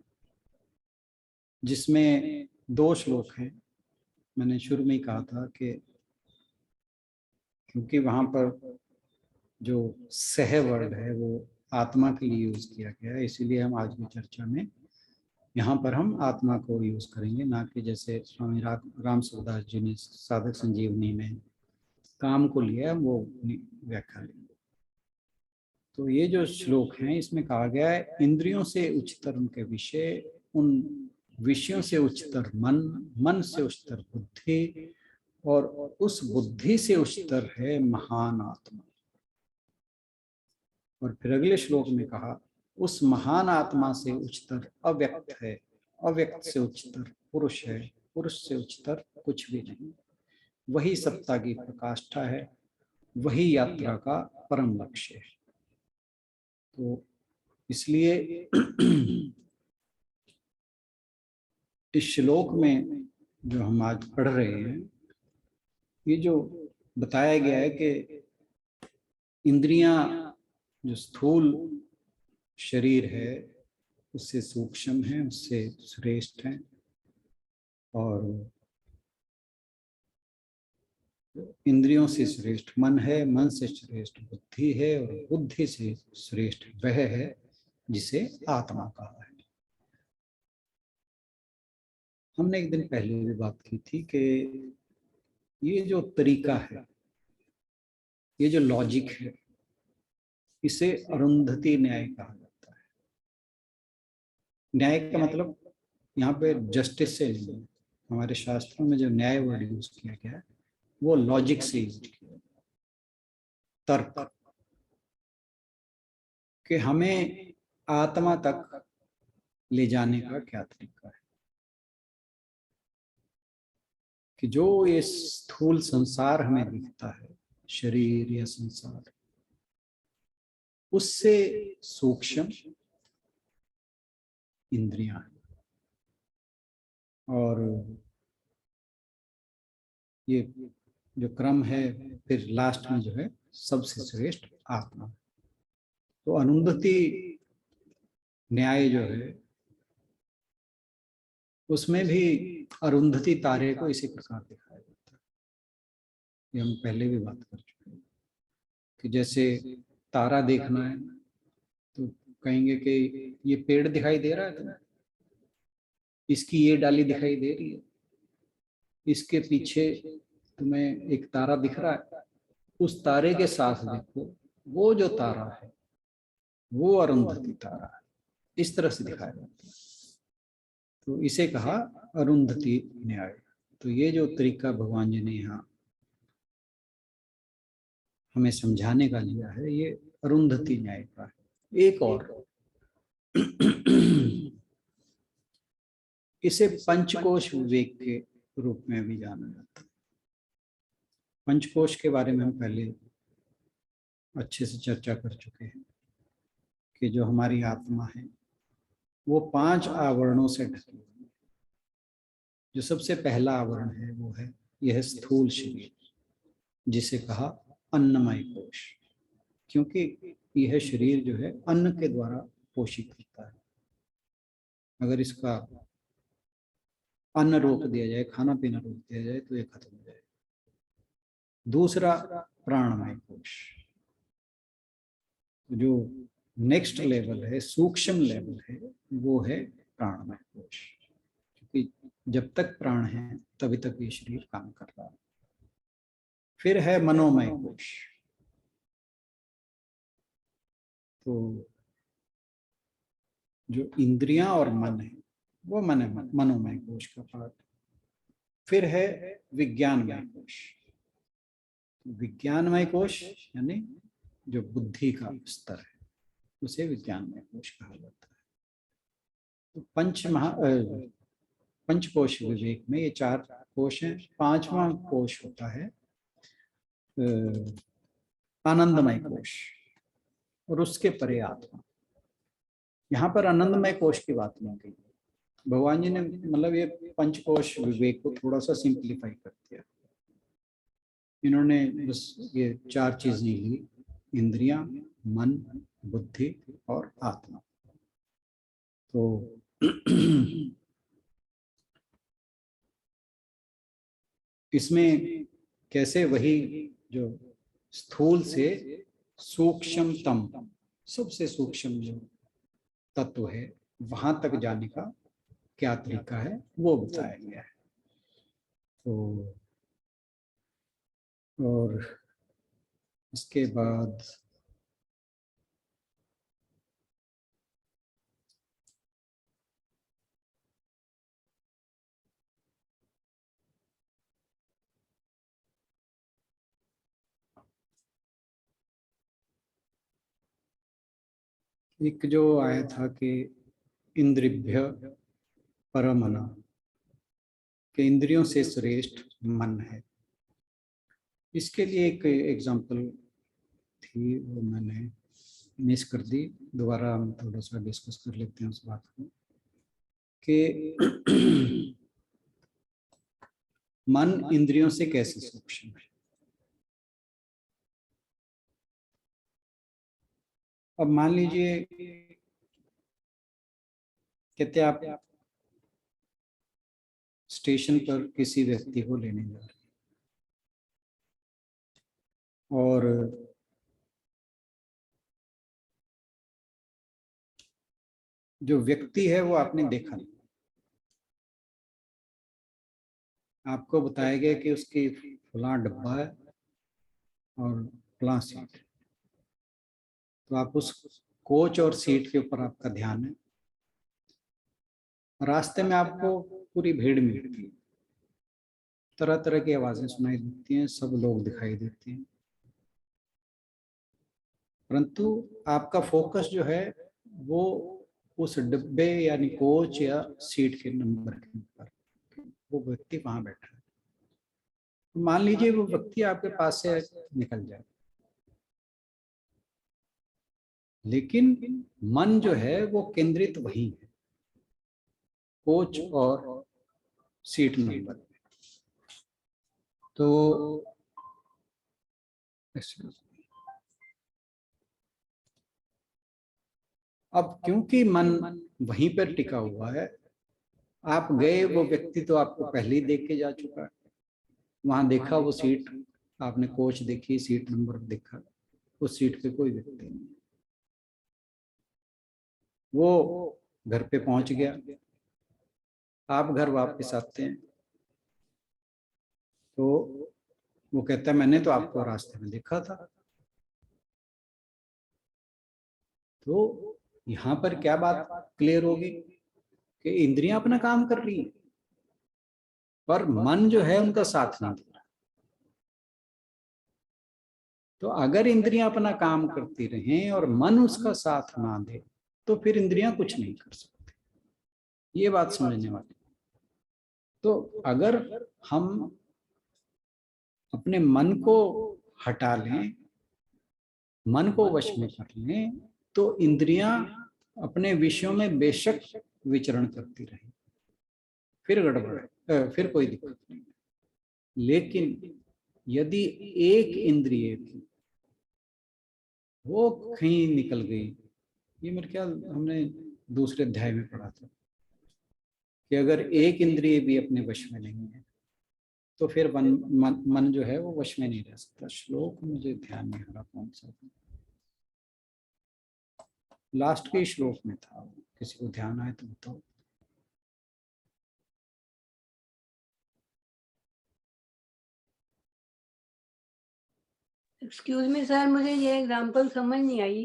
जिसमें 2 श्लोक हैं। मैंने शुरू में ही कहा था कि क्योंकि वहां पर जो सह वर्ड है वो आत्मा के लिए यूज किया गया है, इसीलिए हम आज की चर्चा में यहाँ पर हम आत्मा को यूज करेंगे, ना कि जैसे स्वामी राम सूरदास जी ने साधक संजीवनी में काम को लिया, वो व्याख्या लेंगे। तो ये जो श्लोक हैं, इसमें कहा गया है, इंद्रियों से उच्चतर उनके विषय, उन विषयों से उच्चतर मन, मन से उच्चतर बुद्धि, और उस बुद्धि से उच्चतर है महान आत्मा। और फिर अगले श्लोक में कहा, उस महान आत्मा से उच्चतर अव्यक्त है, अव्यक्त से उच्चतर पुरुष है, पुरुष से उच्चतर कुछ भी नहीं। वही सत्ता की प्रकाष्ठा है, वही यात्रा का परम लक्ष्य है। तो इसलिए इस श्लोक में जो हम आज पढ़ रहे हैं, ये जो बताया गया है कि इंद्रियां जो स्थूल शरीर है उससे सूक्ष्म है, उससे श्रेष्ठ है, और इंद्रियों से श्रेष्ठ मन है, मन से श्रेष्ठ बुद्धि है, और बुद्धि से श्रेष्ठ वह है जिसे आत्मा कहा है। हमने एक दिन पहले भी बात की थी कि ये जो तरीका है, ये जो लॉजिक है, इसे अरुंधति न्याय कहा जाता है। न्याय का मतलब यहाँ पे जस्टिस से नहीं है। हमारे शास्त्रों में जो न्याय वर्ड यूज किया गया है वो लॉजिक से यूज किया गया, तर्क, कि हमें आत्मा तक ले जाने का क्या तरीका है। कि जो ये स्थूल संसार हमें दिखता है, शरीर या संसार, उससे सूक्ष्म इंद्रियां हैं, और ये जो क्रम है फिर लास्ट में जो है सबसे श्रेष्ठ आत्मा। तो अरुंधति न्याय जो है उसमें भी अरुंधति तारे को इसी प्रकार दिखाया जाता है। ये हम पहले भी बात कर चुके हैं कि जैसे तारा देखना है तो कहेंगे कि ये पेड़ दिखाई दे रहा है तुम्हें, इसकी ये डाली दिखाई दे रही है, इसके पीछे तुम्हें एक तारा दिख रहा है, उस तारे के साथ देखो, वो जो तारा है वो अरुंधति तारा है। इस तरह से दिखाया जाता है। तो इसे कहा अरुंधति न्याय। तो ये जो तरीका भगवान जी ने यहाँ हमें समझाने का लिया है, ये अरुंधति न्याय का है। एक और इसे पंचकोश विवेक के रूप में भी जाना जाता है। पंचकोश के बारे में हम पहले अच्छे से चर्चा कर चुके हैं कि जो हमारी आत्मा है वो 5 आवरणों से ढकी हुई है। जो सबसे पहला आवरण है वो है यह स्थूल शरीर, जिसे कहा अन्नमय कोश, क्योंकि यह शरीर जो है अन्न के द्वारा पोषित होता है। अगर इसका अन्न रोक दिया जाए, खाना पीना रोक दिया जाए, तो ये खत्म हो जाएगा। दूसरा प्राणमय कोश, जो नेक्स्ट लेवल है, सूक्ष्म लेवल है, वो है प्राणमय कोश, क्योंकि जब तक प्राण है तभी तक ये शरीर काम कर रहा है। फिर है मनोमय कोश। तो जो इंद्रियां और मन है वो मनोमय कोश का पार्ट। फिर है विज्ञानमय कोश। विज्ञानमय कोश यानी जो बुद्धि का स्तर है उसे विज्ञानमय कोश कहा जाता है। तो पंचकोश विवेक में ये 4 कोश हैं। 5वां कोश होता है आनंदमय कोश और उसके परे आत्मा। यहाँ पर आनंदमय कोश की बात नहीं की। भगवान जी ने मतलब ये पंचकोश विवेक को थोड़ा सा सिंप्लीफाई कर दिया। इन्होंने बस ये 4 चीजें ली, इंद्रियां, मन, बुद्धि और आत्मा। तो इसमें कैसे वही जो स्थूल से सूक्ष्मतम, सबसे सूक्ष्म जो तत्व है वहां तक जाने का क्या तरीका है वो बताया गया है। तो और इसके बाद एक जो आया था कि इंद्रिभ्य परमना, कि इंद्रियों से श्रेष्ठ मन है। इसके लिए एक एग्जांपल थी, वो मैंने मिस कर दी। दोबारा हम थोड़ा सा डिस्कस कर लेते हैं उस बात को कि मन इंद्रियों से कैसे सूक्ष्म है। अब मान लीजिए कहते आप स्टेशन पर किसी व्यक्ति को लेने जा रहे हैं और जो व्यक्ति है वो आपने देखा नहीं, आपको बताया गया कि उसकी फलां डब्बा है और फलां सीट। तो आप उस कोच और सीट के ऊपर आपका ध्यान है। रास्ते में आपको पूरी भीड़ मिलती है, तरह तरह की आवाजें सुनाई देती हैं, सब लोग दिखाई देते हैं, परंतु आपका फोकस जो है वो उस डिब्बे यानी कोच या सीट के नंबर के ऊपर, वो व्यक्ति वहां बैठा है। तो मान लीजिए वो व्यक्ति आपके पास से निकल जाए, लेकिन मन जो है वो केंद्रित वही है, कोच और सीट नंबर। तो अब क्योंकि मन वहीं पर टिका हुआ है, आप गए, वो व्यक्ति तो आपको पहले ही देख के जा चुका है। वहां देखा वो सीट, आपने कोच देखी, सीट नंबर देखा, उस सीट पे कोई व्यक्ति नहीं। वो घर पे पहुंच गया, आप घर वापस आते हैं तो वो कहता है मैंने तो आपको रास्ते में देखा था। तो यहाँ पर क्या बात क्लियर होगी कि इंद्रियां अपना काम कर रही है पर मन जो है उनका साथ नहीं दे रहा। तो अगर इंद्रियां अपना काम करती रहें और मन उसका साथ ना दे तो फिर इंद्रियां कुछ नहीं कर सकती। ये बात समझने वाली। तो अगर हम अपने मन को हटा लें, मन को वश में कर लें, तो इंद्रियां अपने विषयों में बेशक विचरण करती रहें, फिर गड़बड़ है, फिर कोई दिक्कत नहीं। लेकिन यदि एक इंद्रिय वो कहीं निकल गई, ये मेरे ख्याल हमने दूसरे अध्याय में पढ़ा था कि अगर एक इंद्रिय भी अपने वश में नहीं है तो फिर मन जो है वो वश में नहीं रह सकता। श्लोक मुझे ध्यान नहीं आ रहा कौन सा था, लास्ट के श्लोक में था, किसी को ध्यान आए तो बताओ। एक्सक्यूज मी सर, मुझे ये एग्जांपल समझ नहीं आई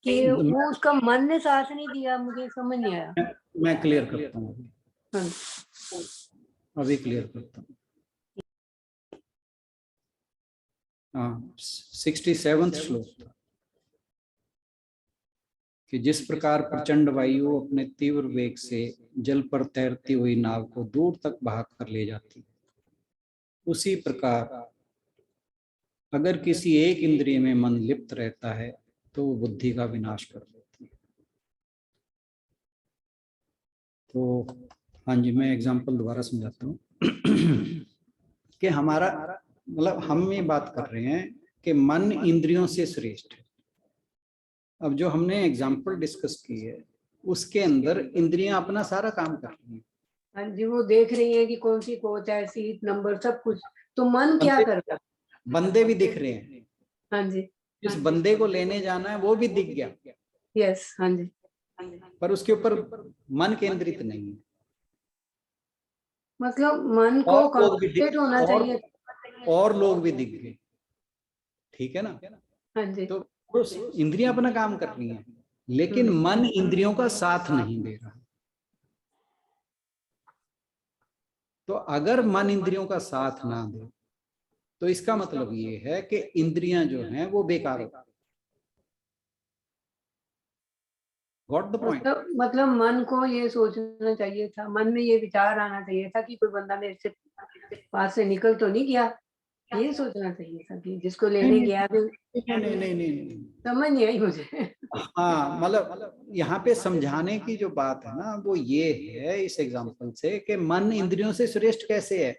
कि वो उसका मन ने साथ नहीं दिया, मुझे समझ नहीं आया। मैं क्लियर करता हूँ हाँ। अभी क्लियर करता हूँ। 67th श्लोक था कि जिस प्रकार प्रचंड वायु अपने तीव्र वेग से जल पर तैरती हुई नाव को दूर तक बहा कर ले जाती है, उसी प्रकार अगर किसी एक इंद्रिय में मन लिप्त रहता है तो वो बुद्धि का विनाश कर देती है। तो हाँ जी, मैं एग्जांपल दोबारा समझाता हूँ कि हमारा मतलब हम ये बात कर रहे हैं कि मन इंद्रियों से श्रेष्ठ है। अब जो हमने एग्जांपल डिस्कस की है उसके अंदर इंद्रियां अपना सारा काम कर रही हैं। हाँ जी, वो देख रही है कि कौन सी कोच है, सीट नंबर सब कुछ, तो मन क्या करता? बंदे भी दिख रहे हैं। हाँ जी, जिस बंदे को लेने जाना है वो भी दिख गया, यस, हाँ जी, पर उसके ऊपर मन केंद्रित नहीं है। मतलब मन को और लोग भी कंसंट्रेट होना चाहिए। और लोग भी दिख गए, ठीक है ना। हाँ जी, तो इंद्रियां अपना काम कर रही हैं, लेकिन मन इंद्रियों का साथ नहीं दे रहा। तो अगर मन इंद्रियों का साथ ना दे तो इसका मतलब ये है कि इंद्रियां जो हैं वो बेकार हो। Got the point? मतलब मन को ये सोचना चाहिए था, मन में ये विचार आना चाहिए था कि कोई बंदा मेरे से पास से निकल तो नहीं गया, ये सोचना चाहिए था कि जिसको लेने गया भी। नहीं, समझ नहीं आई मुझे। हाँ, मतलब यहाँ पे समझाने की जो बात है ना वो ये है इस एग्जांपल से कि मन इंद्रियों से श्रेष्ठ कैसे है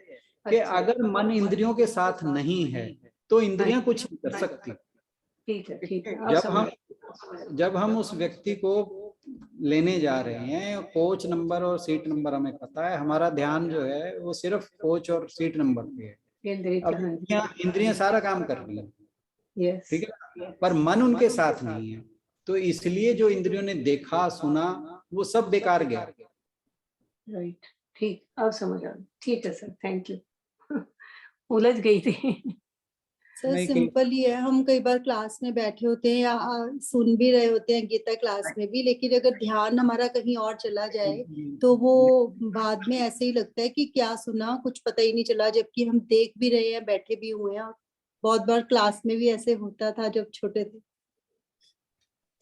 कि अगर मन इंद्रियों के साथ नहीं है तो इंद्रियां कुछ नहीं कर सकती। ठीक है, ठीक है। जब हम उस व्यक्ति को लेने जा रहे हैं, कोच नंबर और सीट नंबर हमें पता है, हमारा ध्यान जो है वो सिर्फ कोच और सीट नंबर पे है। अब इंद्रियां सारा काम कर रही है, ठीक है, पर मन उनके साथ नहीं है, तो इसलिए जो इंद्रियों ने देखा सुना वो सब बेकार गया। राइट, ठीक, अब समझ आ गया। ठीक है सर, थैंक यू। उलझ गई थी। सर सिंपल ही है, हम कई बार क्लास में बैठे होते हैं या सुन भी रहे होते हैं गीता क्लास में भी, लेकिन अगर ध्यान हमारा कहीं और चला जाए तो वो बाद में ऐसे ही लगता है कि क्या सुना, कुछ पता ही नहीं चला, जबकि हम देख भी रहे हैं, बैठे भी हुए हैं। बहुत बार क्लास में भी ऐसे होता था जब छोटे थे।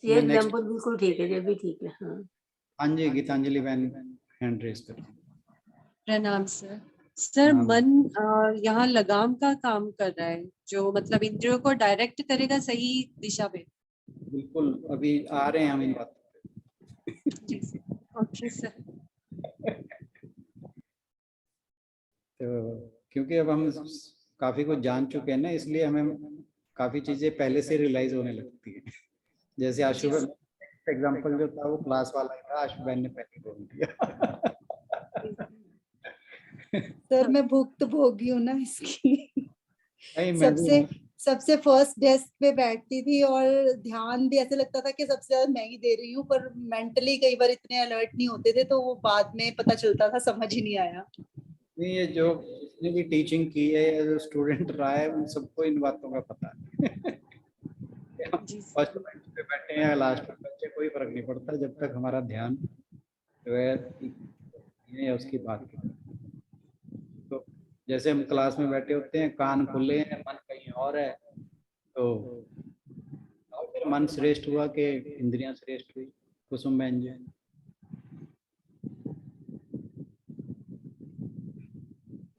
ये एग्जांपल बिल्कुल ठीक है, ये भी ठीक है। हाँ जी, गीतांजलि बहन हैंड रेज कर। प्रणाम सर। सर मन यहाँ लगाम का काम कर रहा है, जो मतलब इंद्रियों को डायरेक्ट करेगा सही दिशा में। बिल्कुल, अभी आ रहे हैं हम इन बातों पे। Okay sir. तो क्योंकि अब हम काफी कुछ जान चुके हैं ना, इसलिए हमें काफी चीजें पहले से रियलाइज होने लगती है। जैसे आशु एग्जांपल जो था वो क्लास वाला ही था, आशु बहन ने पहले बोल दिया। सर मैं भुक्तभोगी हूँ ना इसकी। नहीं, सबसे फर्स्ट डेस्क पे बैठती थी और ध्यान भी ऐसे लगता था कि सबसे ज्यादा मैं ही दे रही हूँ, पर मेंटली कई बार इतने अलर्ट नहीं होते थे, तो वो बाद में पता चलता था, समझ ही नहीं आया। नहीं, ये जो जिसने भी टीचिंग की है या जो स्टूडेंट रहा है उन सबको इन बातों का पता है। फर्स्ट बेंच पे बैठे हैं या लास्ट पे बैठे, कोई फर्क नहीं पड़ता जब तक हमारा ध्यान जो है या उसकी बात की। तो जैसे हम क्लास में बैठे होते हैं, कान खुले हैं, मन कहीं और है, तो फिर मन श्रेष्ठ हुआ कि इंद्रियां श्रेष्ठ हुई? कुसुम बहन जी।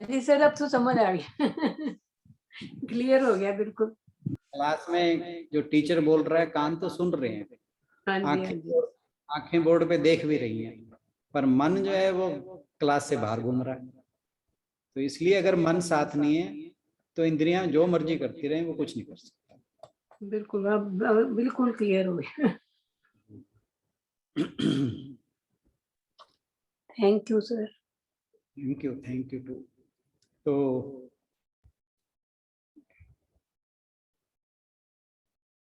जी सर, अब तो समझ आ गया। क्लियर हो गया बिल्कुल। क्लास में जो टीचर बोल रहा है कान तो सुन रहे हैं, हाँ जी, आंखें बोर्ड पे देख भी रही हैं, पर मन जो है वो क्लास से बाहर घूम रहा है। तो इसलिए अगर मन साथ नहीं है तो इंद्रियां जो मर्जी करती रहें, वो कुछ नहीं कर सकता। बिल्कुल, अब बिल्कुल क्लियर हो गया। Thank you sir. Thank you too. तो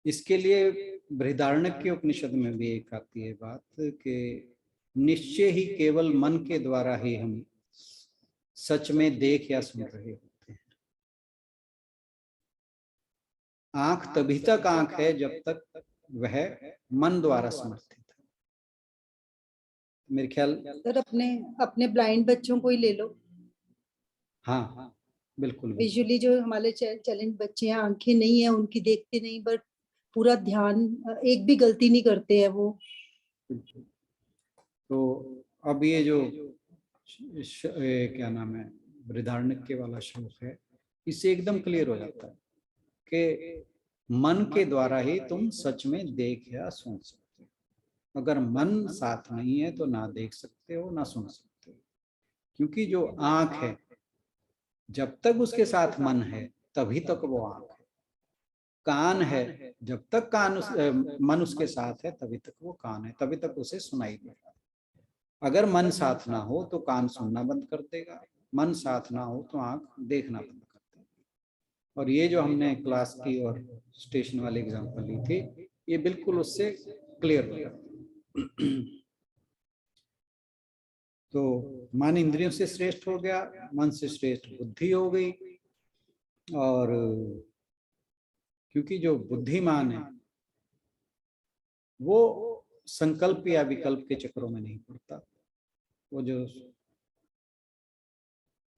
इसके लिए बृहदारण्यक उपनिषद में भी एक आती है बात कि निश्चय ही केवल मन के द्वारा ही हम सच में देख या सुन रहे होते हैं। आंख तभी तक आंख है जब तक वह मन द्वारा समर्थित है। मेरे ख्याल सर अपने ब्लाइंड बच्चों को ही ले लो। हाँ, बिल्कुल बिल्कुल। विजुअली जो हमारे चैलेंज बच्चे हैं, आंखें नहीं है उनकी, देखते नहीं, बट पूरा ध्यान, एक भी गलती नहीं करते हैं वो। बिल्कुल। तो अब ये जो क्या नाम है, बृहदारण्यक वाला श्लोक है, इससे एकदम क्लियर हो जाता है कि मन के द्वारा ही तुम सच में देख या सुन सकते हो। अगर मन साथ नहीं है तो ना देख सकते हो ना सुन सकते हो, क्योंकि जो आंख है जब तक उसके साथ मन है तभी तक वो आंख है। कान है जब तक मन उसके साथ है तभी तक वो कान है, तभी तक उसे सुनाई दे रहा है। अगर मन साथ ना हो तो कान सुनना बंद कर देगा, मन साथ ना हो तो आंख देखना बंद कर देगा। और ये जो हमने क्लास की और स्टेशन वाले एग्जांपल ली थी, ये बिल्कुल उससे क्लियर हो जाता है। तो मन इंद्रियों से श्रेष्ठ हो गया, मन से श्रेष्ठ बुद्धि हो गई। और क्योंकि जो बुद्धिमान है वो संकल्प या विकल्प के चक्रों में नहीं पड़ता, वो जो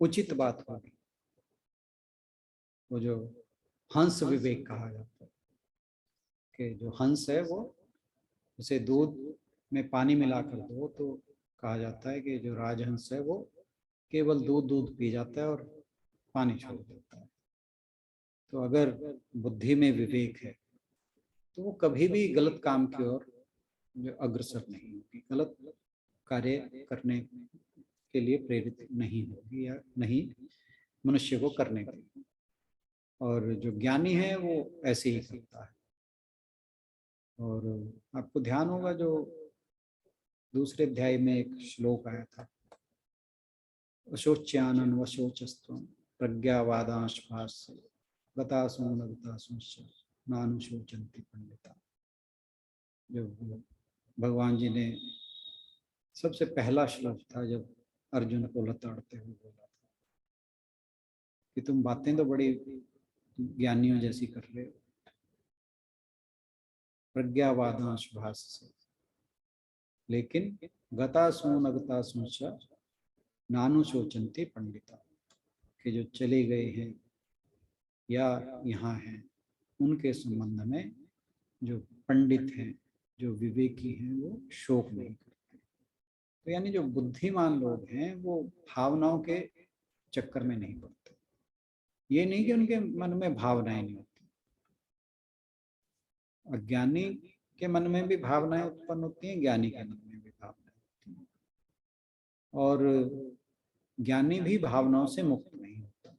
उचित बात होगी, वो जो हंस विवेक कहा जाता है कि जो हंस है वो, उसे दूध में पानी मिलाकर दो तो कहा जाता है कि जो राजहंस है वो केवल दूध पी जाता है और पानी छोड़ देता है। तो अगर बुद्धि में विवेक है तो वो कभी भी गलत काम की ओर जो अग्रसर नहीं होगी, गलत कार्य करने के लिए प्रेरित नहीं होगी या नहीं मनुष्य को करने के लिए। और जो ज्ञानी है वो ऐसे ही करता है। और आपको ध्यान होगा जो दूसरे अध्याय में एक श्लोक आया था, अशोच्यानन वशोचस्त्वं प्रज्ञावादांश भाष्य गतासूनगतासूंश्च नानुशोचन्ति पंडिता। जो भगवान जी ने सबसे पहला श्लोक था जब अर्जुन को लताड़ते हुए बोला था कि तुम बातें तो बड़ी ज्ञानियों जैसी कर रहे हो, प्रज्ञावादांश भाष्य, लेकिन गतासून अगतासूंश्च नानुशोचन्ति पंडिता, कि जो चले गए हैं या यहाँ हैं उनके संबंध में जो पंडित हैं, जो विवेकी हैं, वो शोक नहीं करते। तो यानी जो बुद्धिमान लोग हैं वो भावनाओं के चक्कर में नहीं पड़ते। ये नहीं कि उनके मन में भावनाएं नहीं होती, अज्ञानी के मन में भी भावनाएं उत्पन्न होती हैं, ज्ञानी के मन में भी भावनाएं होती हैं। और ज्ञानी भी भावनाओं से मुक्त नहीं होता,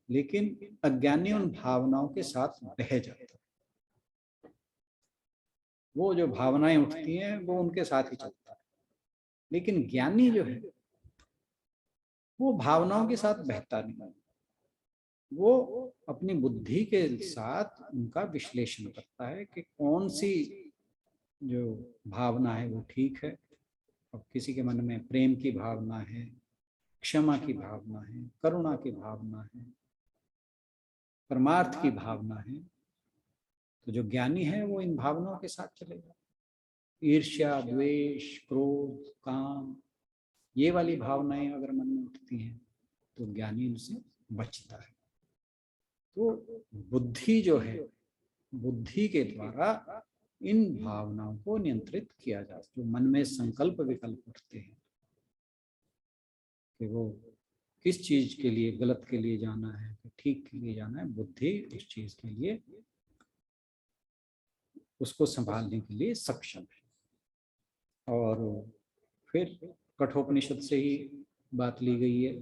लेकिन अज्ञानी उन भावनाओं के साथ बह जाता है। वो जो भावनाएं उठती हैं वो उनके साथ ही चलता है। लेकिन ज्ञानी जो है वो भावनाओं के साथ बहता नहीं, वो अपनी बुद्धि के साथ उनका विश्लेषण करता है कि कौन सी जो भावना है वो ठीक है। अब किसी के मन में प्रेम की भावना है, क्षमा की भावना है, करुणा की भावना है, परमार्थ की भावना है, तो जो ज्ञानी है वो इन भावनाओं के साथ चलेगा। ईर्ष्या, द्वेष, क्रोध, काम, ये वाली भावनाएं अगर मन में उठती हैं तो ज्ञानी उनसे बचता है। तो बुद्धि जो है, बुद्धि के द्वारा इन भावनाओं को नियंत्रित किया जा सकता है। जो मन में संकल्प विकल्प उठते हैं कि वो किस चीज के लिए, गलत के लिए जाना है, ठीक के लिए जाना है, बुद्धि उस चीज के लिए उसको संभालने के लिए सक्षम है। और फिर कठोपनिषद से ही बात ली गई है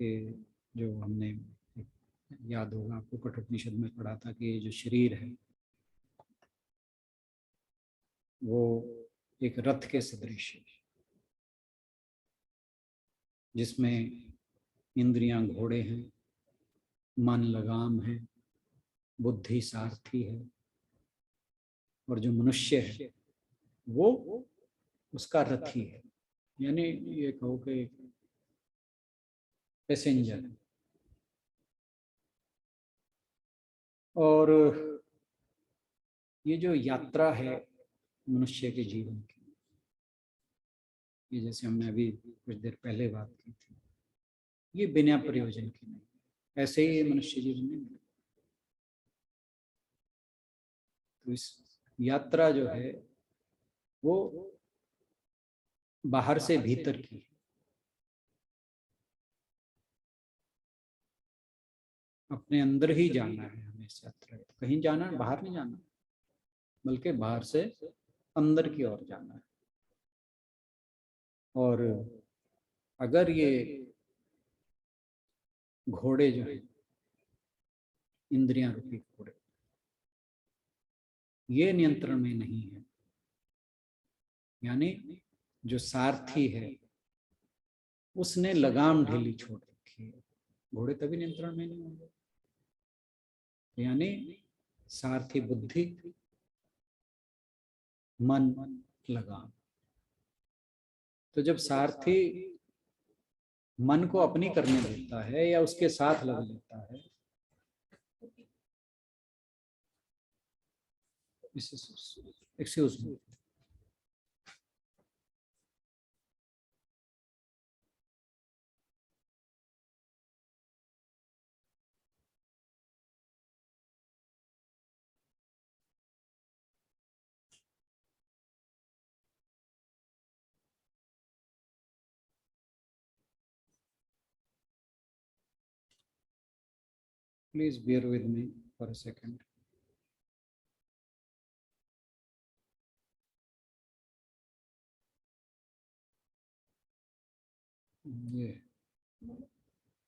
कि जो हमने, याद होगा आपको, कठोपनिषद में पढ़ा था कि ये जो शरीर है वो एक रथ के सदृश है, जिसमें इंद्रियां घोड़े हैं, मन लगाम है, बुद्धि सारथी है, और जो मनुष्य है वो उसका रथी है। यानी ये कहो कि पैसेंजर है। और ये जो यात्रा है मनुष्य के जीवन की, ये जैसे हमने अभी कुछ देर पहले बात की थी, ये बिना प्रयोजन की नहीं है। ऐसे ही मनुष्य जीवन में मिलेगा। तो इस यात्रा जो है वो बाहर से भीतर की है। अपने अंदर ही जाना है हमें इस यात्रा में, कहीं जाना है बाहर नहीं जाना, बल्कि बाहर से अंदर की ओर जाना है। और अगर ये घोड़े जो है, इंद्रियां रूपी घोड़े, ये नियंत्रण में नहीं है, यानी जो सारथी है उसने लगाम ढीली छोड़ रखी है, घोड़े तभी नियंत्रण में नहीं होंगे। यानी सारथी बुद्धि, मन, लगाम। तो जब सारथी मन को अपनी करने देता है या उसके साथ लग लेता है, excuse me, please bear with me for a second. ये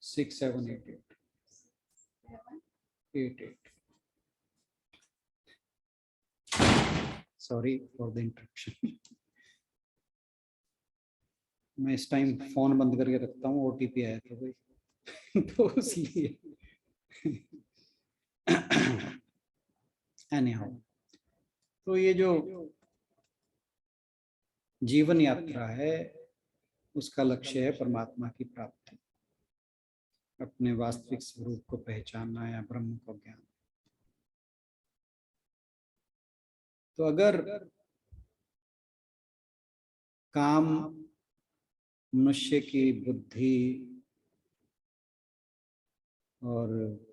6 7 8 8 सॉरी फॉर द इंटरप्शन। मैं इस टाइम फोन बंद करके रखता हूँ, ओटीपी आया था भाई तो इसलिए एनीहाउ, तो ये जो जीवन यात्रा है उसका लक्ष्य है परमात्मा की प्राप्ति, अपने वास्तविक स्वरूप को पहचानना या ब्रह्म को ज्ञान। तो अगर काम मनुष्य की बुद्धि और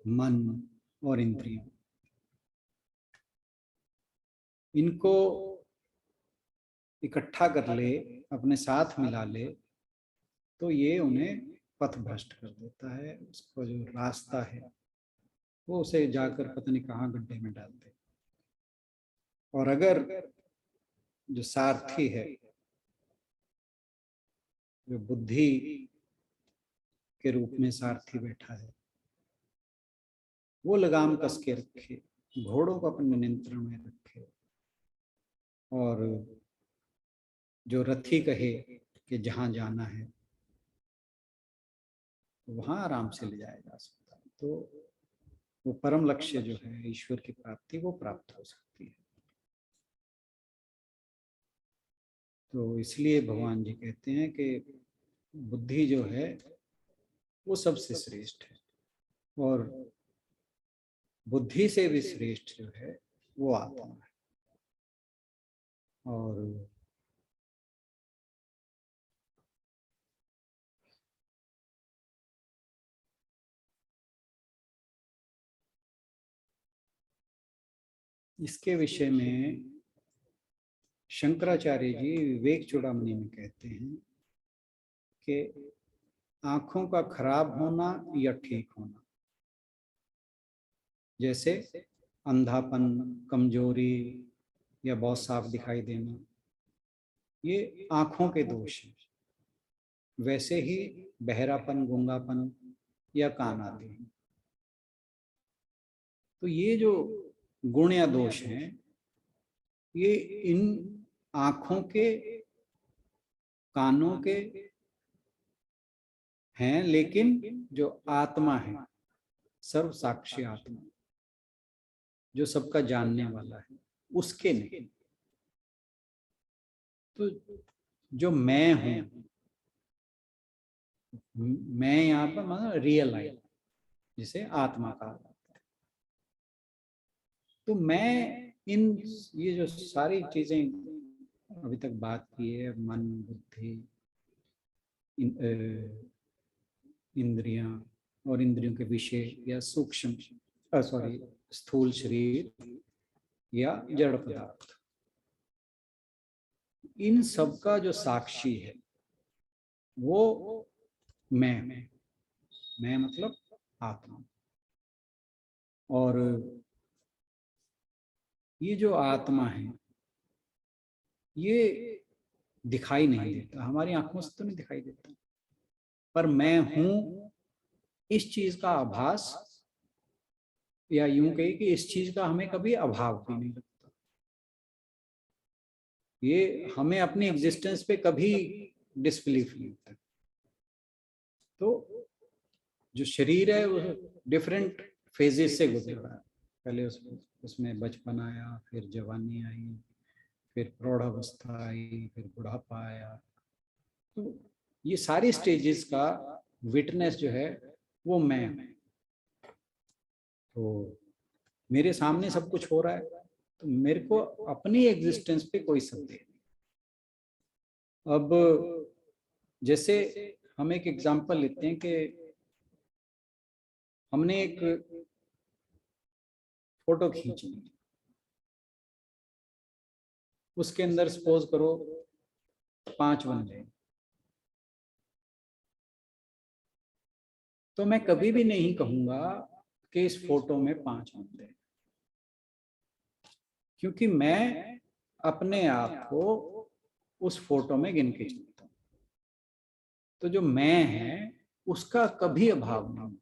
मन और इंद्रियों, इनको इकट्ठा कर ले, अपने साथ मिला ले, तो ये उन्हें पथ भ्रष्ट कर देता है। उसको जो रास्ता है वो उसे जाकर पता नहीं कहाँ गड्ढे में डाल दे। और अगर जो सारथी है, जो बुद्धि के रूप में सारथी बैठा है, वो लगाम कस के रखे, घोड़ों को अपने नियंत्रण में रखे, और जो रथी कहे कि जहाँ जाना है वहाँ आराम से ले जाया जा सकता है, तो वो परम लक्ष्य जो है ईश्वर की प्राप्ति, वो प्राप्त हो सकती है। तो इसलिए भगवान जी कहते हैं कि बुद्धि जो है वो सबसे श्रेष्ठ है, और बुद्धि से भी श्रेष्ठ जो है वो आत्मा है। और इसके विषय में शंकराचार्य जी विवेक चूड़ामणि में कहते हैं कि आंखों का खराब होना या ठीक होना, जैसे अंधापन, कमजोरी या बहुत साफ दिखाई देना, ये आंखों के दोष हैं। वैसे ही बहरापन, गूंगापन या कान आदि हैं। तो ये जो गुण या दोष हैं, ये इन आंखों के, कानों के हैं, लेकिन जो आत्मा है, सर्व साक्षी आत्मा, जो सबका जानने वाला है, उसके नहीं। तो जो मैं हूं, मैं यहाँ पर मतलब रियल आई, जिसे आत्मा कहा जाता है। तो मैं इन ये जो सारी चीजें अभी तक बात की है, मन, बुद्धि, इंद्रियां, और इंद्रियों के विषय या सूक्ष्म स्थूल शरीर या जड़ पदार्थ, इन सब का जो साक्षी है वो मैं मतलब आत्मा। और ये जो आत्मा है ये दिखाई नहीं देता, हमारी आंखों से तो नहीं दिखाई देता, पर मैं हूं इस चीज का आभास, या यूं कही कि इस चीज का हमें कभी अभाव भी नहीं लगता। ये हमें अपनी एग्जिस्टेंस पे कभी डिसबिलीफ नहीं होता। तो जो शरीर है वो डिफरेंट फेजेस से गुजर रहा है। पहले उसमें बचपन आया, फिर जवानी आई, फिर प्रौढ़ावस्था आई, फिर बुढ़ापा आया। तो ये सारी स्टेजेस का विटनेस जो है वो मैं हूं। तो मेरे सामने सब कुछ हो रहा है, तो मेरे को अपनी एग्जिस्टेंस पे कोई संदेह नहीं। अब जैसे हम एक एग्जांपल लेते हैं कि हमने एक फोटो खींच ली, उसके अंदर सपोज करो 5 बंदे, तो मैं कभी भी नहीं कहूंगा कि इस फोटो में 5 बंदे, क्योंकि मैं अपने आप को उस फोटो में गिन के चलता हूं। तो जो मैं है उसका कभी अभाव नहीं होता,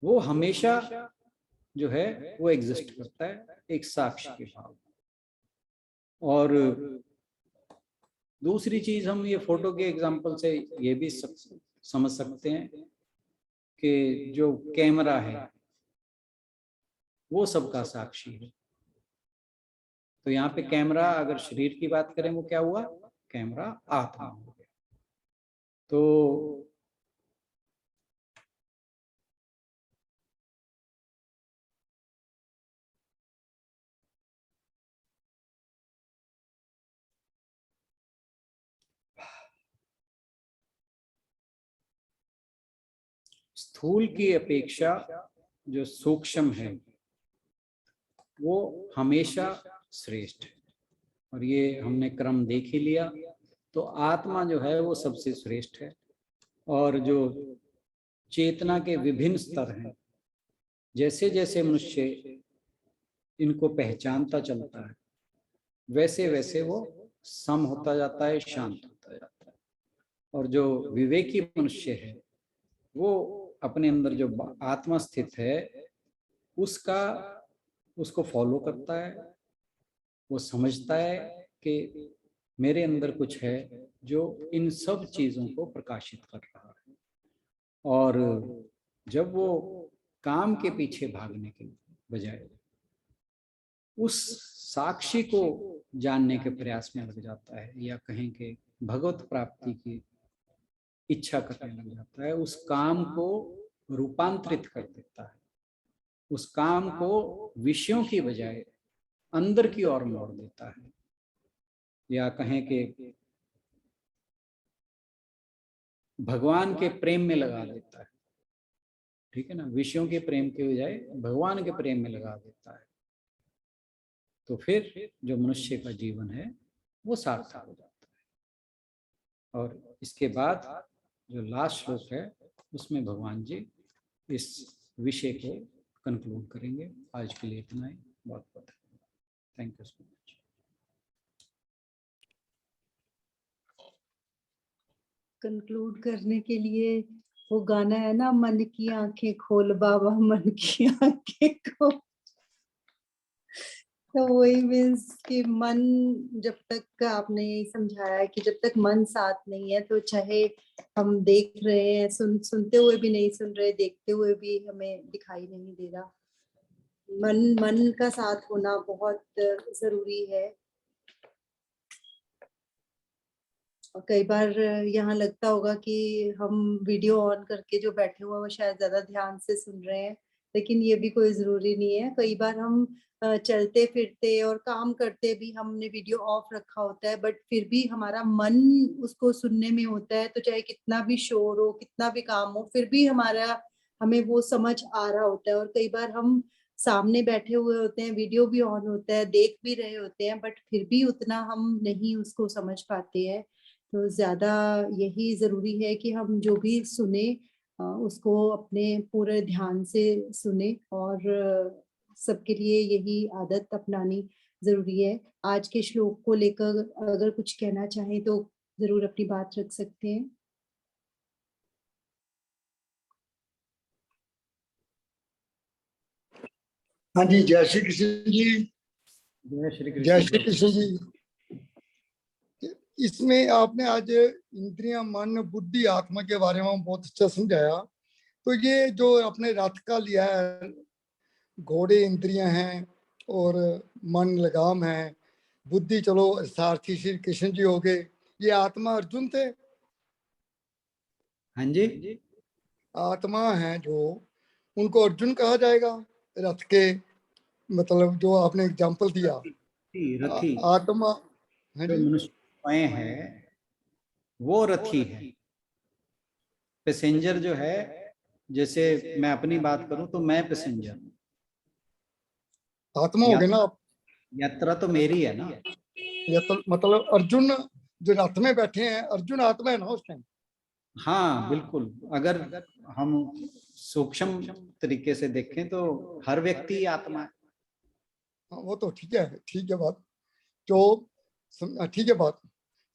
वो हमेशा जो है वो एग्जिस्ट करता है एक साक्ष्य के भाव। और दूसरी चीज हम ये फोटो के एग्जांपल से ये भी समझ सकते हैं कि जो कैमरा है वो सबका साक्षी है। तो यहाँ पे कैमरा, अगर शरीर की बात करें वो क्या हुआ, कैमरा आत्मा हो गया। तो स्थूल की अपेक्षा जो सूक्ष्म है वो हमेशा श्रेष्ठ है, और ये हमने क्रम देख ही लिया। तो आत्मा जो है वो सबसे श्रेष्ठ है। और जो चेतना के विभिन्न स्तर हैं, जैसे जैसे मनुष्य इनको पहचानता चलता है वैसे वैसे वो सम होता जाता है, शांत होता जाता है। और जो विवेकी मनुष्य है वो अपने अंदर जो आत्मा स्थित है उसको फॉलो करता है। वो समझता है कि मेरे अंदर कुछ है जो इन सब चीजों को प्रकाशित कर रहा है। और जब वो काम के पीछे भागने के बजाय उस साक्षी को जानने के प्रयास में लग जाता है, या कहें कि भगवत प्राप्ति की इच्छा करने लग जाता है, उस काम को रूपांतरित कर देता है, उस काम को विषयों की बजाय अंदर की ओर मोड़ देता है, या कहें कि भगवान के प्रेम में लगा देता है। ठीक है ना, विषयों के प्रेम के बजाय भगवान के प्रेम में लगा देता है। तो फिर जो मनुष्य का जीवन है वो सार्थक हो जाता है। और इसके बाद जो लास्ट श्लोक है उसमें भगवान जी इस विषय को कंक्लूड करेंगे। आज के लिए इतना ही। बहुत बहुत thank you so much. Conclude करने के लिए वो गाना है ना, मन की आंखें खोल बाबा, मन की आंखें खोल। तो वही मीन्स कि मन, जब तक आपने यही समझाया है कि जब तक मन साथ नहीं है तो चाहे हम देख रहे हैं, सुनते हुए भी नहीं सुन रहे, देखते हुए भी हमें दिखाई नहीं दे रहा। मन का साथ होना बहुत जरूरी है। और कई बार यहाँ लगता होगा कि हम वीडियो ऑन करके जो बैठे हुए हैं वो शायद ज्यादा ध्यान से सुन रहे हैं, लेकिन ये भी कोई जरूरी नहीं है। कई बार हम चलते फिरते और काम करते भी हमने वीडियो ऑफ रखा होता है, बट फिर भी हमारा मन उसको सुनने में होता है। तो चाहे कितना भी शोर हो, कितना भी काम हो, फिर भी हमें वो समझ आ रहा होता है। और कई बार हम सामने बैठे हुए होते हैं, वीडियो भी ऑन होता है, देख भी रहे होते हैं, बट फिर भी उतना हम नहीं उसको समझ पाते हैं। तो ज्यादा यही जरूरी है कि हम जो भी सुने उसको अपने पूरे ध्यान से सुने, और सबके लिए यही आदत अपनानी जरूरी है। आज के श्लोक को लेकर अगर कुछ कहना चाहें तो जरूर अपनी बात रख सकते हैं। हाँ जी, जय श्री कृष्ण जी। जय श्री कृष्ण। जय श्री कृष्ण जी। इसमें आपने आज इंद्रियां, मन, बुद्धि, आत्मा के बारे में बहुत अच्छा समझाया। तो ये जो आपने रथ का लिया है, घोड़े इंद्रियां हैं और मन लगाम है, बुद्धि चलो सारथी श्री कृष्ण जी हो गए, ये आत्मा अर्जुन थे। हाँ जी, आत्मा है जो, उनको अर्जुन कहा जाएगा रथ के, मतलब जो आपने एग्जाम्पल दिया। रथी आत्मा, हाँ जो जी, मनुष्य स्वयं है वो रथी है। पैसेंजर जो है, जैसे मैं अपनी बात करूं तो मैं पैसेंजर हूं। आत्मा हो गए ना आप। यात्रा तो मेरी है ना। या तो मतलब अर्जुन जो रथ में बैठे हैं, अर्जुन आत्मा है ना उस टाइम। हाँ बिल्कुल, अगर हम सूक्ष्म तरीके से देखें तो हर व्यक्ति आत्मा है। हाँ, वो तो ठीक है बात। तो ठीक है बात।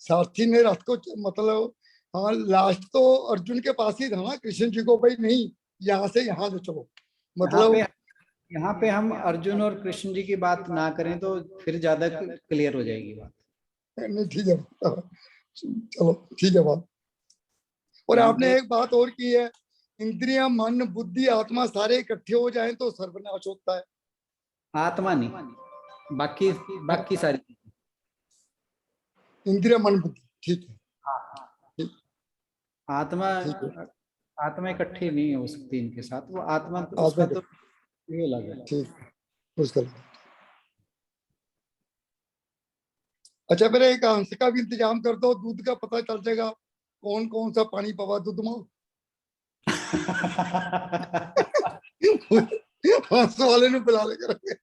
सारथी ने रथ को मतलब, हाँ लास्ट तो अर्जुन के पास ही था ना, कृष्ण जी को भाई नहीं यहाँ से यहाँ ले चलो, यहाँ पे मतलब। यहाँ पे हम अर्जुन और कृष्ण जी की बात ना करें तो फिर ज्यादा क्लियर हो जाएगी बात। नहीं ठीक है, चलो ठीक है बात। और यहाँ आपने पे एक बात और की है, इंद्रियां, मन, बुद्धि, आत्मा सारे इकट्ठे हो जाएं तो सर्वनाश होता है। आत्मा नहीं, बाकी बाकी सारी। इंद्रिया, मन, बुद्धि, ठीक है। ठीक, आत्मा ठीक है। आत्मा इकट्ठी नहीं हो सकती इनके साथ। वो आत्मा तो आत्मा उसका तो इकट्ठी, ये अलग है। ठीक, उसका। अच्छा, मेरे एक हंस का भी इंतजाम कर दो, दूध का पता चल जाएगा कौन कौन सा पानी पवा दूध में। हंस वाले ने पिला ले करेंगे।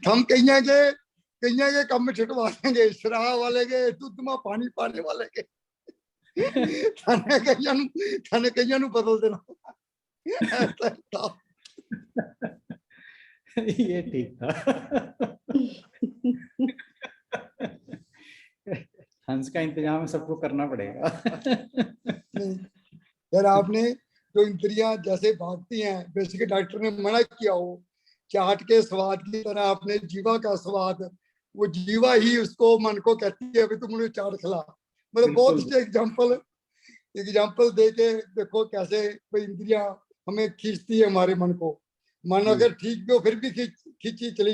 हम कईया के कम में छिटवा देंगे, शराब वाले के, दूध में पानी पाने वाले के। थाने कईया नु बदल देना। ऐसा था। ये ठीक था। हंस का इंतजाम सबको करना पड़ेगा। नहीं यार, आपने जो इंद्रियां जैसे भागती हैं, बेसिक डॉक्टर ने मना किया हो, चाट के स्वाद की तरह आपने जीवा का स्वाद, वो जीवा ही उसको मन को कहती है अभी तुम मुझे चाट खिला। मतलब बहुत बिल्कुल। अच्छे एग्जाम्पल दे के देखो कैसे कोई इंद्रियां हमें खींचती है हमारे मन को। मन अगर ठीक भी हो फिर भी खींची चली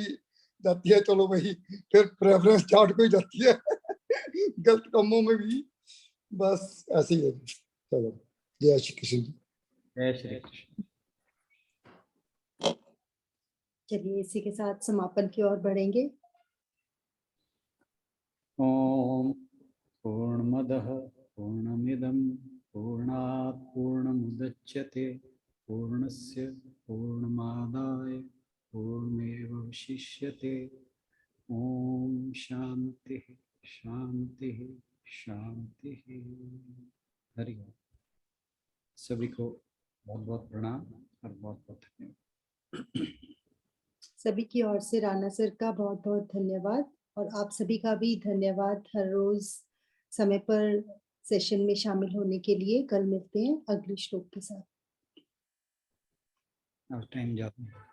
जाती है, चलो भाई फिर प्रेफरेंस चाट को ही जाती है। गलत कामों में भी बस ऐसे ही है। चलो, जय श्री कृष्ण। जय श्री कृष्ण। चलिए इसी के साथ समापन की ओर बढ़ेंगे। ओम पूर्णमदः पूर्णमिदं पूर्णात् पूर्णमुदच्यते पूर्णस्य पूर्णमादाय पूर्णमेवावशिष्यते। ओम शांति शांति शांति। हरि ओम। सभी को बहुत बहुत प्रणाम और बहुत बहुत धन्यवाद। सभी की ओर से राणा सर का बहुत बहुत धन्यवाद, और आप सभी का भी धन्यवाद हर रोज समय पर सेशन में शामिल होने के लिए। कल मिलते हैं अगले श्लोक के साथ। टाइम जाता है।